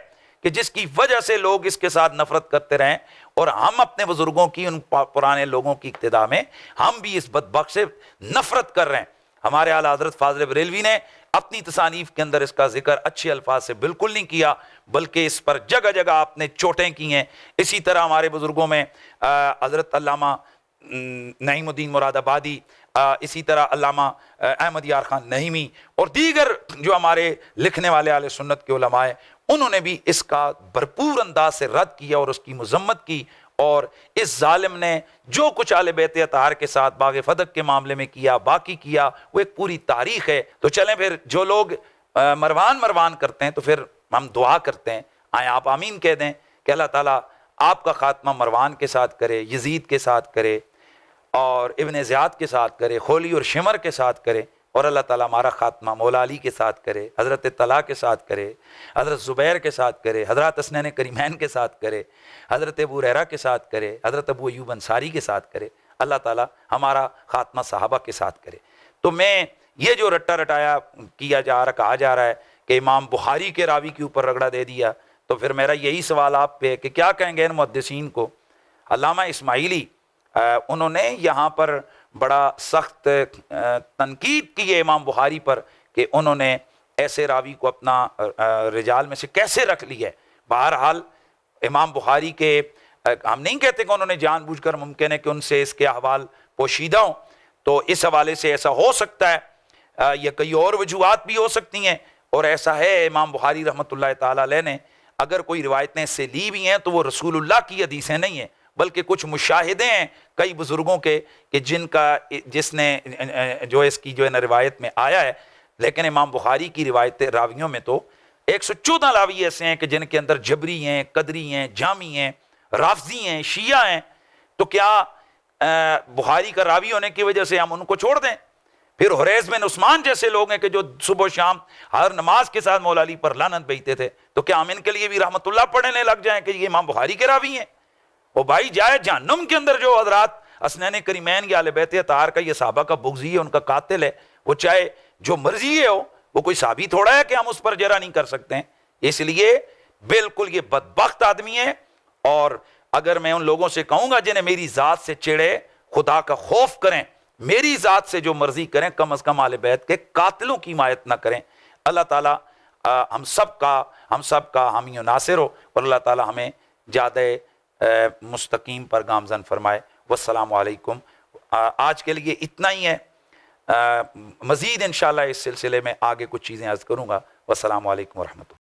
A: कि जिसकी वजह से लोग इसके साथ नफरत करते रहें। और हम अपने बुजुर्गों की, उन पुराने लोगों की इक्तिदा में हम भी इस बदबख्त से नफरत कर रहे हैं। हमारे आला हज़रत फाज़िल बरेलवी ने अपनी तसानीफ के अंदर इसका जिक्र अच्छे अल्फाज से बिल्कुल नहीं किया, बल्कि इस पर जगह जगह आपने चोटें की हैं। इसी तरह हमारे बुजुर्गों में हज़रत अल्लामा नईमुद्दीन मुरादाबादी, इसी तरह अल्लामा अहमद यार खान नईमी और दीगर जो हमारे लिखने वाले आले सुन्नत के उलमा है, उन्होंने भी इसका भरपूर अंदाज से रद्द किया और उसकी मजम्मत की। और इस जालिम ने जो कुछ आले बैत अतहार के साथ बाग फदक के मामले में किया, बाकी किया, वो एक पूरी तारीख है। तो चलें फिर, जो लोग मरवान करते हैं, तो फिर हम दुआ करते हैं, आए आप आमीन कह दें कि अल्लाह ताला आपका खात्मा मरवान के साथ करे, यजीद के साथ करे और इब्न ज़ियाद के साथ करे, खोली और शिमर के साथ करे, और अल्लाह ताला हमारा खात्मा मौला अली के साथ करे, हज़रत तला के साथ करे, हज़रत ज़ुबैर के साथ करे, हज़रत हसनैन करीमैन के साथ करे, हज़रत अबू हुरैरा के साथ करे, हज़रत अबू अय्यूब अंसारी के साथ करे। अल्लाह ताला हमारा खात्मा सहाबा के साथ करे। तो मैं ये जो रट्टा रटाया किया जा रहा, कहा जा रहा है कि इमाम बुखारी के रावी के ऊपर रगड़ा दे दिया, तो फिर मेरा यही सवाल आप पे कि क्या कहेंगे इन मुहद्दिसीन को? अल्लामा इस्माइली उन्होंने यहाँ पर बड़ा सख्त तनकीद की है इमाम बुखारी पर कि उन्होंने ऐसे रावी को अपना रिजाल में से कैसे रख लिया है। बहरहाल इमाम बुखारी के, हम नहीं कहते कि उन्होंने जानबूझकर, मुमकिन है कि उनसे इसके अहवाल पोशीदा हों, तो इस हवाले से ऐसा हो सकता है, या कई और वजूहात भी हो सकती हैं। और ऐसा है, इमाम बुखारी रहमतुल्लाह ताला अलैह ने अगर कोई रिवायतें इससे ली भी हैं तो वो रसूलुल्लाह की हदीसें नहीं हैं, बल्कि कुछ मुशाहिदे हैं कई बुजुर्गों के कि जिसने जो इसकी जो है ना रिवायत में आया है। लेकिन इमाम बुखारी की रिवायतें रावियों में तो 114 रावी ऐसे हैं कि जिनके अंदर जबरी हैं, कदरी हैं, जामी हैं, राफजी हैं, शिया हैं। तो क्या बुखारी का रावी होने की वजह से हम उनको छोड़ दें? फिर हुरैस बिन उस्मान जैसे लोग हैं कि जो सुबह शाम हर नमाज के साथ मौला अली पर लानत भेजते थे, तो क्या हम इनके लिए भी रहमतुल्लाह पढ़ने लग जाएं कि ये इमाम बुखारी के रावी हैं? वो भाई जाए जहन्नुम के अंदर जो हजरात हसनैन करीमैन या आले बैत अतहार का ये साहबा का बुग़्ज़ी है, उनका कातिल है, वो चाहे जो मर्जी है हो, वो कोई साबित थोड़ा है कि हम उस पर जरा नहीं कर सकते हैं। इसलिए बिल्कुल ये बदबख्त आदमी है। और अगर मैं उन लोगों से कहूंगा जिन्हें मेरी जात से चिड़े, खुदा का खौफ करें, मेरी जात से जो मर्जी करें, कम अज कम आले बैत के कातिलों की हिमायत ना करें। अल्लाह ताला हम सब का हामी नासिर हो और अल्लाह ताला हमें ज़्यादा मुस्तकीम पर गामजन फरमाए। वस्सलामु अलैकुम। आज के लिए इतना ही है। मज़ीद इंशाअल्लाह इस सिलसिले में आगे कुछ चीज़ें अर्ज़ करूँगा। वस्सलामु अलैकुम व रहमतुल्लाह।